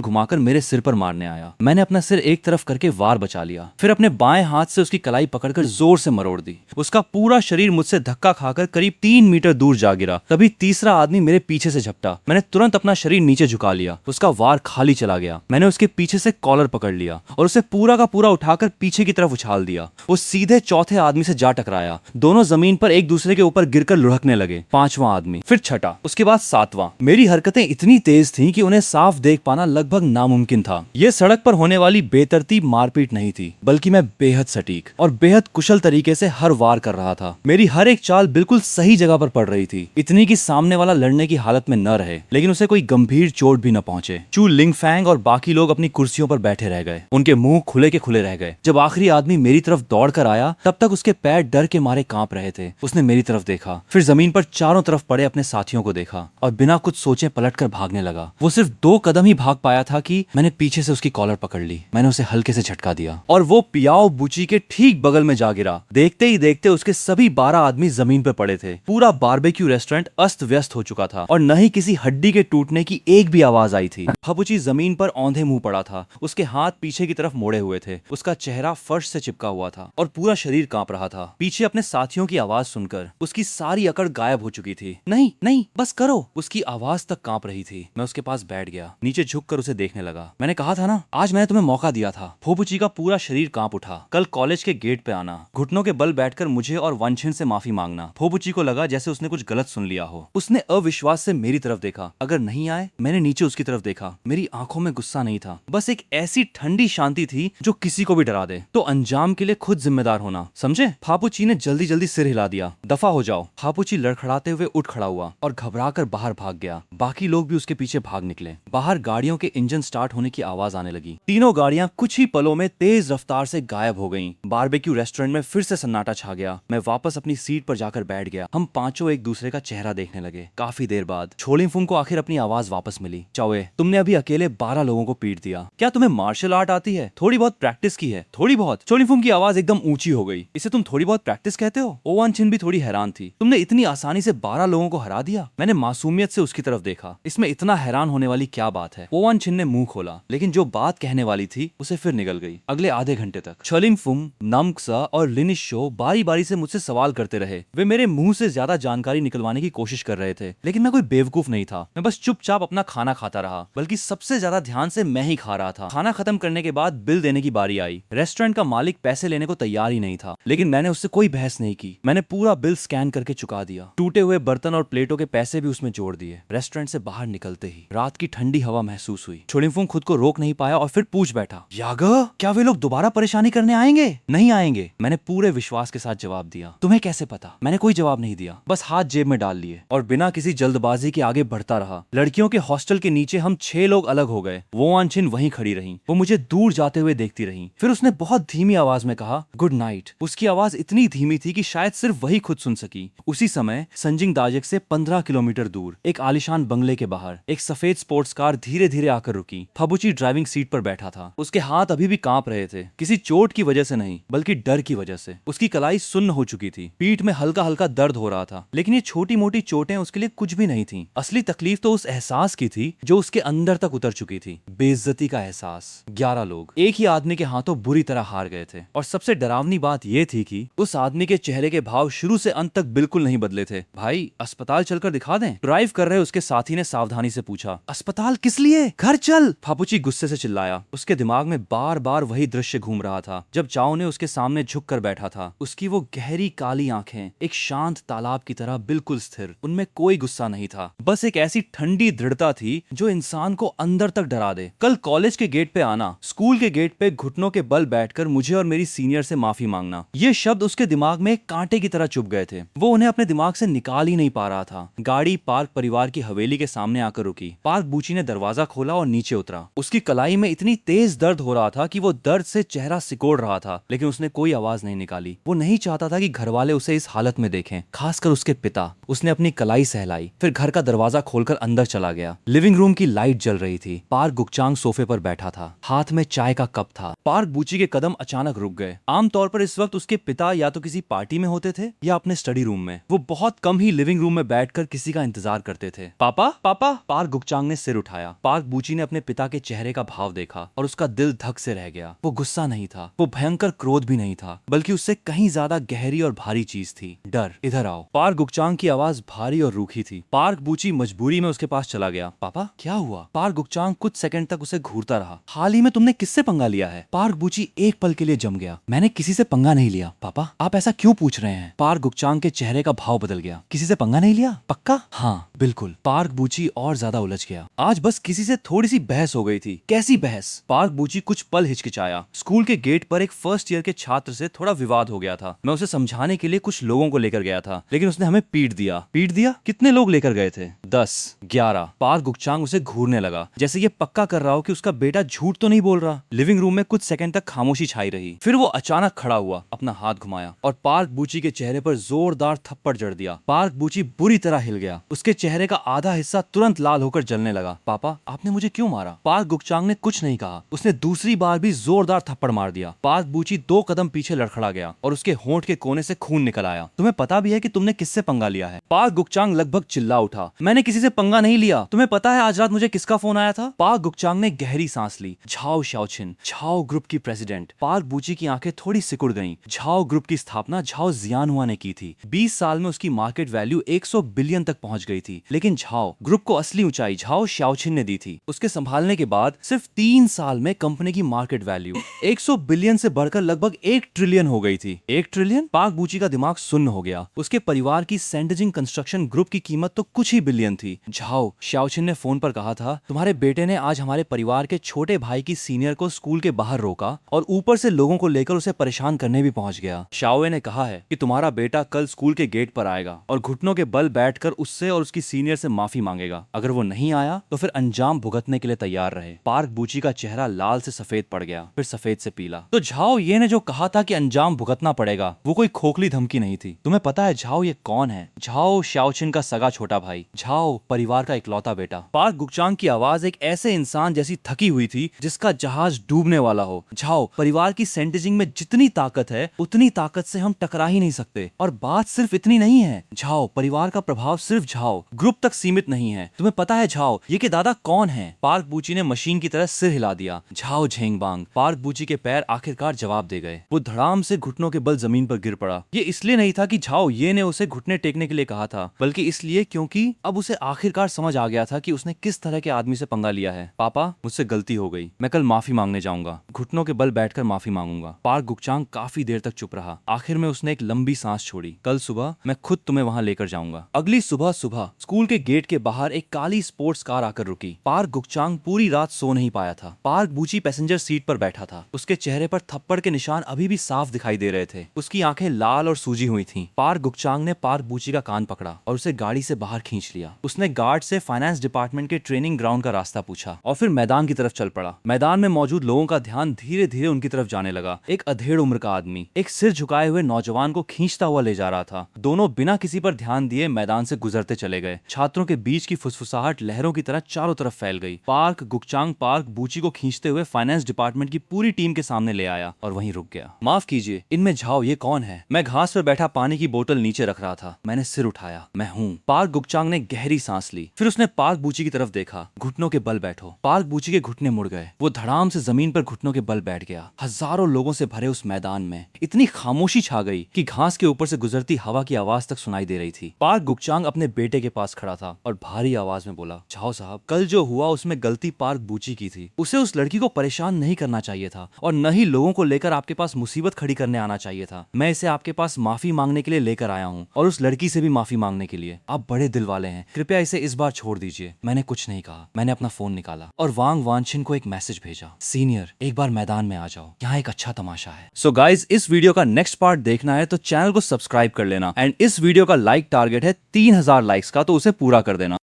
घुमाकर मेरे सिर पर मारने आया। मैंने अपना सिर एक तरफ करके वार बचा लिया। फिर अपने बाएं हाथ से उसकी कलाई पकड़कर जोर से मरोड़ दी। उसका पूरा शरीर मुझसे धक्का खाकर करीब 3 मीटर दूर जा गिरा। तभी तीसरा आदमी मेरे पीछे से झपटा। मैंने तुरंत अपना शरीर नीचे झुका लिया। उसका वार खाली चला गया। मैंने उसके पीछे से कॉलर पकड़ लिया और उसे पूरा का पूरा उठाकर पीछे की तरफ उछाल दिया। वो सीधे चौथे आदमी से जा टकराया। दोनों जमीन पर एक दूसरे के ऊपर गिरकर लुढ़कने लगे। 5वां आदमी, फिर छठा, उसके बाद 7वां। मेरी हरकतें इतनी तेज थीं कि उन्हें साफ देख पाना लगभग नामुमकिन था। यह सड़क पर होने वाली बेतरतीब मारपीट नहीं थी, बल्कि मैं बेहद सटीक और बेहद कुशल तरीके से हर वार कर रहा था। मेरी हर एक चाल बिल्कुल सही जगह पर पड़ रही थी, इतनी कि सामने वाला लड़ने की हालत में न रहे, लेकिन उसे कोई गंभीर चोट भी न पहुंचे। चू लिंगफैंग और बाकी लोग अपनी कुर्सियों पर बैठे रह गए। उनके मुंह खुले के खुले रह गए। जब आखिरी आदमी मेरी तरफ दौड़ कर आया, तब तक उसके पैर डर के मारे कांप रहे थे। उसने मेरी तरफ देखा, फिर जमीन पर चारों तरफ पड़े अपने साथियों को देखा और बिना कुछ सोचे पलटकर भागने लगा। वो सिर्फ 2 कदम ही भाग पाया था कि मैंने पीछे से उसकी कॉलर पकड़ ली। मैंने उसे हल्के से झटका दिया और वो पियाओ बुची के ठीक बगल में जा गिरा। देखते ही देखते उसके सभी 12 आदमी जमीन पर पड़े थे। पूरा बारबेक्यू रेस्टोरेंट अस्त व्यस्त हो चुका था और न ही किसी हड्डी के टूटने की एक भी आवाज आई थी। फबुची जमीन पर औंधे मुंह पड़ा था। उसके हाथ पीछे की तरफ मोड़े हुए थे। उसका चेहरा फर्श से चिपका हुआ था और पूरा शरीर कांप रहा था। पीछे अपने साथियों की आवाज सुनकर उसकी सारी अकड़ गायब हो चुकी थी। नहीं नहीं, बस करो, उसकी आवाज तक कांप रही थी। मैं उसके पास बैठ गया, नीचे झुककर उसे देखने लगा। मैंने कहा था ना, आज मैंने तुम्हें मौका दिया था। फोबुची का पूरा शरीर कांप उठा। कल कॉलेज के गेट पे आना, घुटनों के बल बैठकर मुझे और वनशिन से माफी मांगना। फोबुची को लगा जैसे उसने कुछ गलत सुन लिया हो। उसने अविश्वास से मेरी तरफ देखा। अगर नहीं आए, मैंने नीचे उसकी तरफ देखा। मेरी आंखों में गुस्सा नहीं था, बस एक ऐसी ठंडी शांति थी जो किसी को भी डरा दे। तो अंजाम के लिए खुद जिम्मेदार होना, समझे? फापुची ने जल्दी जल्दी सिर हिला दिया। दफा हो जाओ। फापुची लड़खड़ाते हुए उठ खड़ा हुआ और घबराकर बाहर भाग गया। बाकी लोग भी उसके पीछे भाग निकले। बाहर गाड़ियों के इंजन स्टार्ट होने की आवाज आने लगी। तीनों गाड़ियां कुछ ही पलों में तेज रफ्तार से गायब हो गईं। बारबेक्यू रेस्टोरेंट में फिर से सन्नाटा छा गया। मैं वापस अपनी सीट पर जाकर बैठ गया। हम पांचों एक दूसरे का चेहरा देखने लगे। काफी देर बाद छोलिंगफुंग को आखिर अपनी आवाज वापस मिली। चाओए, तुमने अभी अकेले 12 लोगों को पीट दिया। क्या तुम्हें मार्शल आर्ट आती है? थोड़ी बहुत प्रैक्टिस की है? थोड़ी बहुत? छोलिंगफुंग की आवाज एकदम ऊंची हो गई। इसे तुम थोड़ी बहुत प्रैक्टिस कहते हो? ओवान छिन भी थोड़ी हैरान थी। तुमने इतनी आसानी से 12 लोगों को हरा दिया? मैंने मासूमियत से उसकी तरफ देखा। इसमें इतना हैरान होने वाली क्या बात है? ओवान छिन ने मुंह खोला, लेकिन जो बात कहने वाली थी उसे फिर निकल गई। अगले आधे घंटे तक छोलिंगफुंग, नमक्सा और लिनिशो बारी बारी से मुझसे सवाल करते रहे। वे मेरे मुंह से ज्यादा जानकारी निकलवाने की कोशिश कर रहे थे, लेकिन मैं कोई बेवकूफ नहीं था। मैं बस चुपचाप अपना खाना खाता रहा, बल्कि सबसे ज्यादा ध्यान से मैं ही खा रहा था। खाना खत्म करने के बाद बिल देने की बारी आई। रेस्टोरेंट का मालिक पैसे लेने को तैयार ही नहीं था, लेकिन मैंने उससे कोई बहस नहीं की। मैंने पूरा बिल स्कैन करके चुका दिया। टूटे हुए बर्तन और प्लेटों के पैसे भी उसमें जोड़ दिए। रेस्टोरेंट से बाहर निकलते ही रात की ठंडी हवा महसूस हुई। छोलिंगफुंग खुद को रोक नहीं पाया और फिर पूछ बैठा, यागा, क्या वे लोग दोबारा परेशानी करने आएंगे? नहीं आएंगे, मैंने पूरे विश्वास के साथ जवाब दिया। तुम्हें कैसे पता? मैंने कोई जवाब नहीं दिया, बस हाथ जेब में डाल लिए और बिना किसी जल्दबाजी के आगे बढ़ता रहा। लड़कियों के हॉस्टल के नीचे हम 6 लोग अलग हो गए। वो अनछिन वहीं खड़ी रही। वो मुझे दूर जाते हुए देखती रही। फिर उसने बहुत धीमी आवाज में कहा, गुड नाइट। उसकी आवाज इतनी धीमी थी कि शायद सिर्फ वही खुद सुन सकी। उसी समय संजिंग दाजिक से 15 किलोमीटर दूर एक आलिशान बंगले के बाहर एक सफेद स्पोर्ट्स कार धीरे धीरे आकर रुकी। फबुची ड्राइविंग सीट पर बैठा था। उसके हाथ अभी भी कांप रहे थे, किसी चोट की वजह से नहीं, बल्कि डर की वजह से। उसकी कलाई सुन्न हो चुकी थी। पीठ में हल्का हल्का दर्द हो रहा था, लेकिन ये छोटी मोटी चोटें उसके लिए कुछ भी नहीं थी। असली तकलीफ तो उस एहसास की थी जो उसके अंदर तक उतर चुकी थी, बेइज्जती का एहसास। 11 लोग एक ही आदमी के हाथों बुरी तरह हार गए थे, और सबसे डरावनी बात यह थी कि उस आदमी के चेहरे के भाव शुरू से अंत तक बिल्कुल नहीं बदले थे। भाई, अस्पताल चलकर दिखा दें? ड्राइव कर रहे उसके साथी ने सावधानी से पूछा। अस्पताल किस लिए? घर चल, फापुची गुस्से से चिल्लाया। उसके दिमाग में बार बार वही दृश्य घूम रहा था जब चाओ ने उसके सामने झुककर बैठा था। उसकी वो गहरी काली आंखें एक शांत तालाब की तरह बिल्कुल स्थिर, उनमें कोई गुस्सा नहीं था, बस एक ऐसी ठंडी दृढ़ता थी जो इंसान को अंदर तक डरा दे। कल कॉलेज के गेट पे आना, स्कूल के गेट पे घुटनों के बल बैठकर मुझे और मेरी सीनियर से माफी मांगना, ये शब्द उसके दिमाग में कांटे की तरह चुभ गए थे। वो उन्हें अपने दिमाग से निकाल ही नहीं पा रहा था। गाड़ी पार्क परिवार की हवेली हवेली के सामने आकर रुकी। पार्क बूची ने दरवाजा खोला और नीचे उतरा। उसकी कलाई में इतनी तेज दर्द हो रहा था कि वो दर्द से चेहरा सिकोड़ रहा था, लेकिन उसने कोई आवाज नहीं निकाली। वो नहीं चाहता था कि घर वाले उसे इस हालत में देखें, खासकर उसके पिता। उसने अपनी कलाई सहलाई, फिर घर का दरवाजा खोलकर अंदर चला गया। लिविंग रूम की लाइट जल रही थी। पार्क गुकचांग सोफे पर बैठा था, हाथ में चाय का कप था। पार्क बूची के कदम अचानक रुक गए। आमतौर पर इस वक्त उसके पिता या तो किसी पार्टी में होते थे या अपने स्टडी रूम में। वो बहुत कम ही लिविंग रूम में बैठकर किसी का इंतजार करते थे। पापा पापा, पार्क गुकचांग ने सिर उठाया। पार्क बूची ने अपने पिता के चेहरे का भाव देखा और उसका दिल धक से रह गया। वो गुस्सा नहीं था, वो भयंकर क्रोध भी नहीं था, बल्कि उससे कहीं ज्यादा गहरी और भारी चीज थी, डर। इधर आओ। पार्क गुकचांग की आवाज भारी और रूखी थी। पार्क बूची मजबूरी में उसके पास चला गया। पापा क्या हुआ? पार्क गुकचांग कुछ सेकंड तक उसे घूरता रहा। हाल ही में तुमने किससे पंगा लिया है? पार्क बूची एक पल के लिए जम गया। मैंने किसी से पंगा नहीं लिया। पापा आप ऐसा क्यों पूछ रहे हैं? पार्क गुकचांग के चेहरे का भाव बदल गया। किसी से पंगा नहीं लिया? पक्का? हाँ बिल्कुल। पार्क बूची और ज्यादा उलझ गया। आज बस किसी से थोड़ी सी बहस हो गई थी। कैसी बहस? पार्क बूची कुछ पल हिचकिचाया। स्कूल के गेट पर एक फर्स्ट ईयर के छात्र से थोड़ा विवाद हो गया था। मैं उसे समझाने के लिए कुछ लोगों को लेकर गया था, लेकिन उसने हमें पीट दिया। पीट दिया? कितने लोग लेकर गए थे? 10, 11। पार्क गुकचांग उसे घूरने लगा, जैसे ये पक्का कर रहा हो कि उसका बेटा झूठ तो नहीं बोल रहा। लिविंग रूम में कुछ सेकंड तक खामोशी छाई रही। फिर वो अचानक खड़ा हुआ, अपना हाथ घुमाया और पार्क बूची के चेहरे पर जोरदार थप्पड़ जड़ दिया। पार्क बूची बुरी तरह हिल गया। उसके चेहरे का आधा हिस्सा तुरंत लाल होकर जलने लगा। पापा आपने मुझे क्यों मारा? पार्क गुकचांग ने कुछ नहीं कहा। उसने दूसरी बार भी जोरदार थप्पड़ मार दिया। पार्क बूची 2 कदम पीछे लड़खड़ा गया और उसके होंठ के कोने से खून निकल आया। तुम्हें पता भी है कि तुमने किससे पंगा लिया है? पार्क गुकचांग लगभग चिल्ला उठा। मैंने किसी से पंगा नहीं लिया। तुम्हें पता है आज रात मुझे किसका फोन आया था? पार्क गुकचांग ने गहरी सांस ली। झाओ शाओचिन, झाओ ग्रुप की प्रेसिडेंट। पार्क बूची की आंखें थोड़ी सिकुड़ गईं। झाओ ग्रुप की स्थापना झाओ जियानहुआ ने की थी। 20 साल में उसकी मार्केट वैल्यू 100 बिलियन तक पहुंच गई थी, लेकिन झाओ ग्रुप को असली ऊंचाई झाओ शाओचिन ने दी थी। उसके संभालने के बाद सिर्फ 3 साल में कंपनी की मार्केट वैल्यू 100 बिलियन से बढ़कर लगभग 1 ट्रिलियन हो गई थी। 1 ट्रिलियन? पार्क बूची का दिमाग सुन्न हो गया। उसके परिवार की सेंटजिंग कंस्ट्रक्शन ग्रुप की कीमत तो कुछ ही बिलियन थी। झाओ शाओचिन ने फोन पर कहा था, तुम्हारे बेटे ने आज हमारे परिवार के छोटे भाई की सीनियर को स्कूल के बाहर रोका और ऊपर से लोगों को लेकर उसे परेशान करने भी पहुंच गया। शाओवे ने कहा है कि तुम्हारा बेटा कल स्कूल के गेट पर आएगा और घुटनों के बल बैठकर उससे और उसकी सीनियर से माफी मांगेगा। अगर वो नहीं आया तो फिर अंजाम भुगतने के लिए तैयार रहे। पार्क बूची का चेहरा लाल से सफेद पड़ गया, फिर सफेद से पीला। तो झाओ ये ने जो कहा था कि अंजाम भुगतना पड़ेगा, वो कोई खोखली धमकी नहीं थी। तुम्हें पता है झाओ ये कौन है? झाओ शाओचिन का सगा छोटा भाई, झाओ परिवार का इकलौता बेटा। पार्क गुकचांग की आवाज एक ऐसे इंसान जैसी थकी हुई थी जिसका जहाज डूबने वाला हो। झाओ परिवार की सेंटेजिंग में जितनी ताकत है उतनी ताकत से हम टकरा ही नहीं सकते। और बात सिर्फ इतनी नहीं है। झाओ परिवार का प्रभाव सिर्फ झाओ ग्रुप तक सीमित नहीं है। तुम्हें पता है झाओ ये के दादा कौन है? पार्क बूची ने मशीन की तरह सिर हिला दिया। झाओ झेंगबांग। पार्क बूची के पैर आखिरकार जवाब दे गए। वो धड़ाम से घुटनों के बल जमीन पर गिर पड़ा। ये इसलिए नहीं था कि झाओ ये ने उसे घुटने टेकने के लिए कहा था, बल्कि इसलिए क्योंकि अब उसे आखिरकार समझ आ गया था कि उसने किस तरह के आदमी से पंगा लिया है। पापा मुझसे गलती हो गई, मैं कल माफी मांगने जाऊंगा। घुटनों के बल बैठकर माफी मांगूंगा। पार्क गुकचांग काफी देर तक चुप रहा। आखिर में उसने एक लंबी सांस छोड़ी। कल सुबह मैं खुद तुम्हें वहां लेकर जाऊंगा। अगली सुबह स्कूल के गेट के बाहर एक काली स्पोर्ट्स कार आकर रुकी। पार्क गुकचांग पूरी रात सो नहीं पाया था। पार्क बूची पैसेंजर सीट पर बैठा था। उसके चेहरे पर थप्पड़ के निशान अभी भी साफ दिखाई दे रहे थे। उसकी आंखें लाल और सूजी हुई थीं। पार्क गुकचांग ने पार्क बूची का कान पकड़ा और उसे गाड़ी से बाहर खींच लिया। उसने गार्ड से फाइनेंस डिपार्टमेंट के ट्रेनिंग ग्राउंड का रास्ता पूछा और फिर मैदान की तरफ चल पड़ा। मैदान में मौजूद लोगों का ध्यान धीरे धीरे उनकी तरफ जाने लगा। एक अधेड़ उम्र का आदमी एक सिर झुकाए हुए नौजवान को खींचता हुआ ले जा रहा था। दोनों बिना किसी पर ध्यान दिए मैदान से गुजरते चले गए। छात्रों के बीच की फुसफुसाहट लहरों की तरह चारों तरफ फैल गई। पार्क गुकचांग पार्क बूची को खींचते हुए फाइनेंस डिपार्टमेंट की पूरी टीम के सामने ले आया और वहीं रुक गया। माफ कीजिए, इनमें झाओ ये कौन है? मैं घास पर बैठा पानी की बोतल नीचे रख रहा था। मैंने सिर उठाया। मैं हूँ। पार्क गुकचांग ने गहरी सांस ली। फिर उसने पार्क बूची की तरफ देखा। घुटनों के बल बैठो। पार्क बूची के घुटने मुड़ गए। वो धड़ाम से जमीन पर घुटनों के बल बैठ गया। हजारों लोगों से भरे उस मैदान में इतनी खामोशी छा गई कि घास के ऊपर से गुजरती हवा की आवाज तक सुनाई दे रही थी। पार्क गुकचांग अपने बेटे के पास खड़ा था और भारी आवाज में बोला, झाओ साहब, कल जो हुआ उसमें गलती पार्क बूची की थी। उसे उस लड़की को परेशान नहीं करना चाहिए था और न ही लोगों को लेकर आपके पास मुसीबत खड़ी करने आना चाहिए था। मैं इसे आपके पास माफी मांगने के लिए लेकर आया हूँ और उस लड़की से भी माफी मांगने के लिए। आप बड़े दिल वाले हैं, कृपया इसे इस बार छोड़ दीजिए। मैंने कुछ नहीं कहा। मैंने अपना फोन निकाला और वांग वानशिन को एक मैसेज भेजा, सीनियर एक बार मैदान में आ जाओ, यहाँ एक अच्छा तमाशा है। सो गाइज, इस वीडियो का नेक्स्ट पार्ट देखना है तो चैनल को सब्सक्राइब कर लेना। एंड इस वीडियो का लाइक टारगेट है 3000 लाइक्स का, तो उसे पूरा कर देना।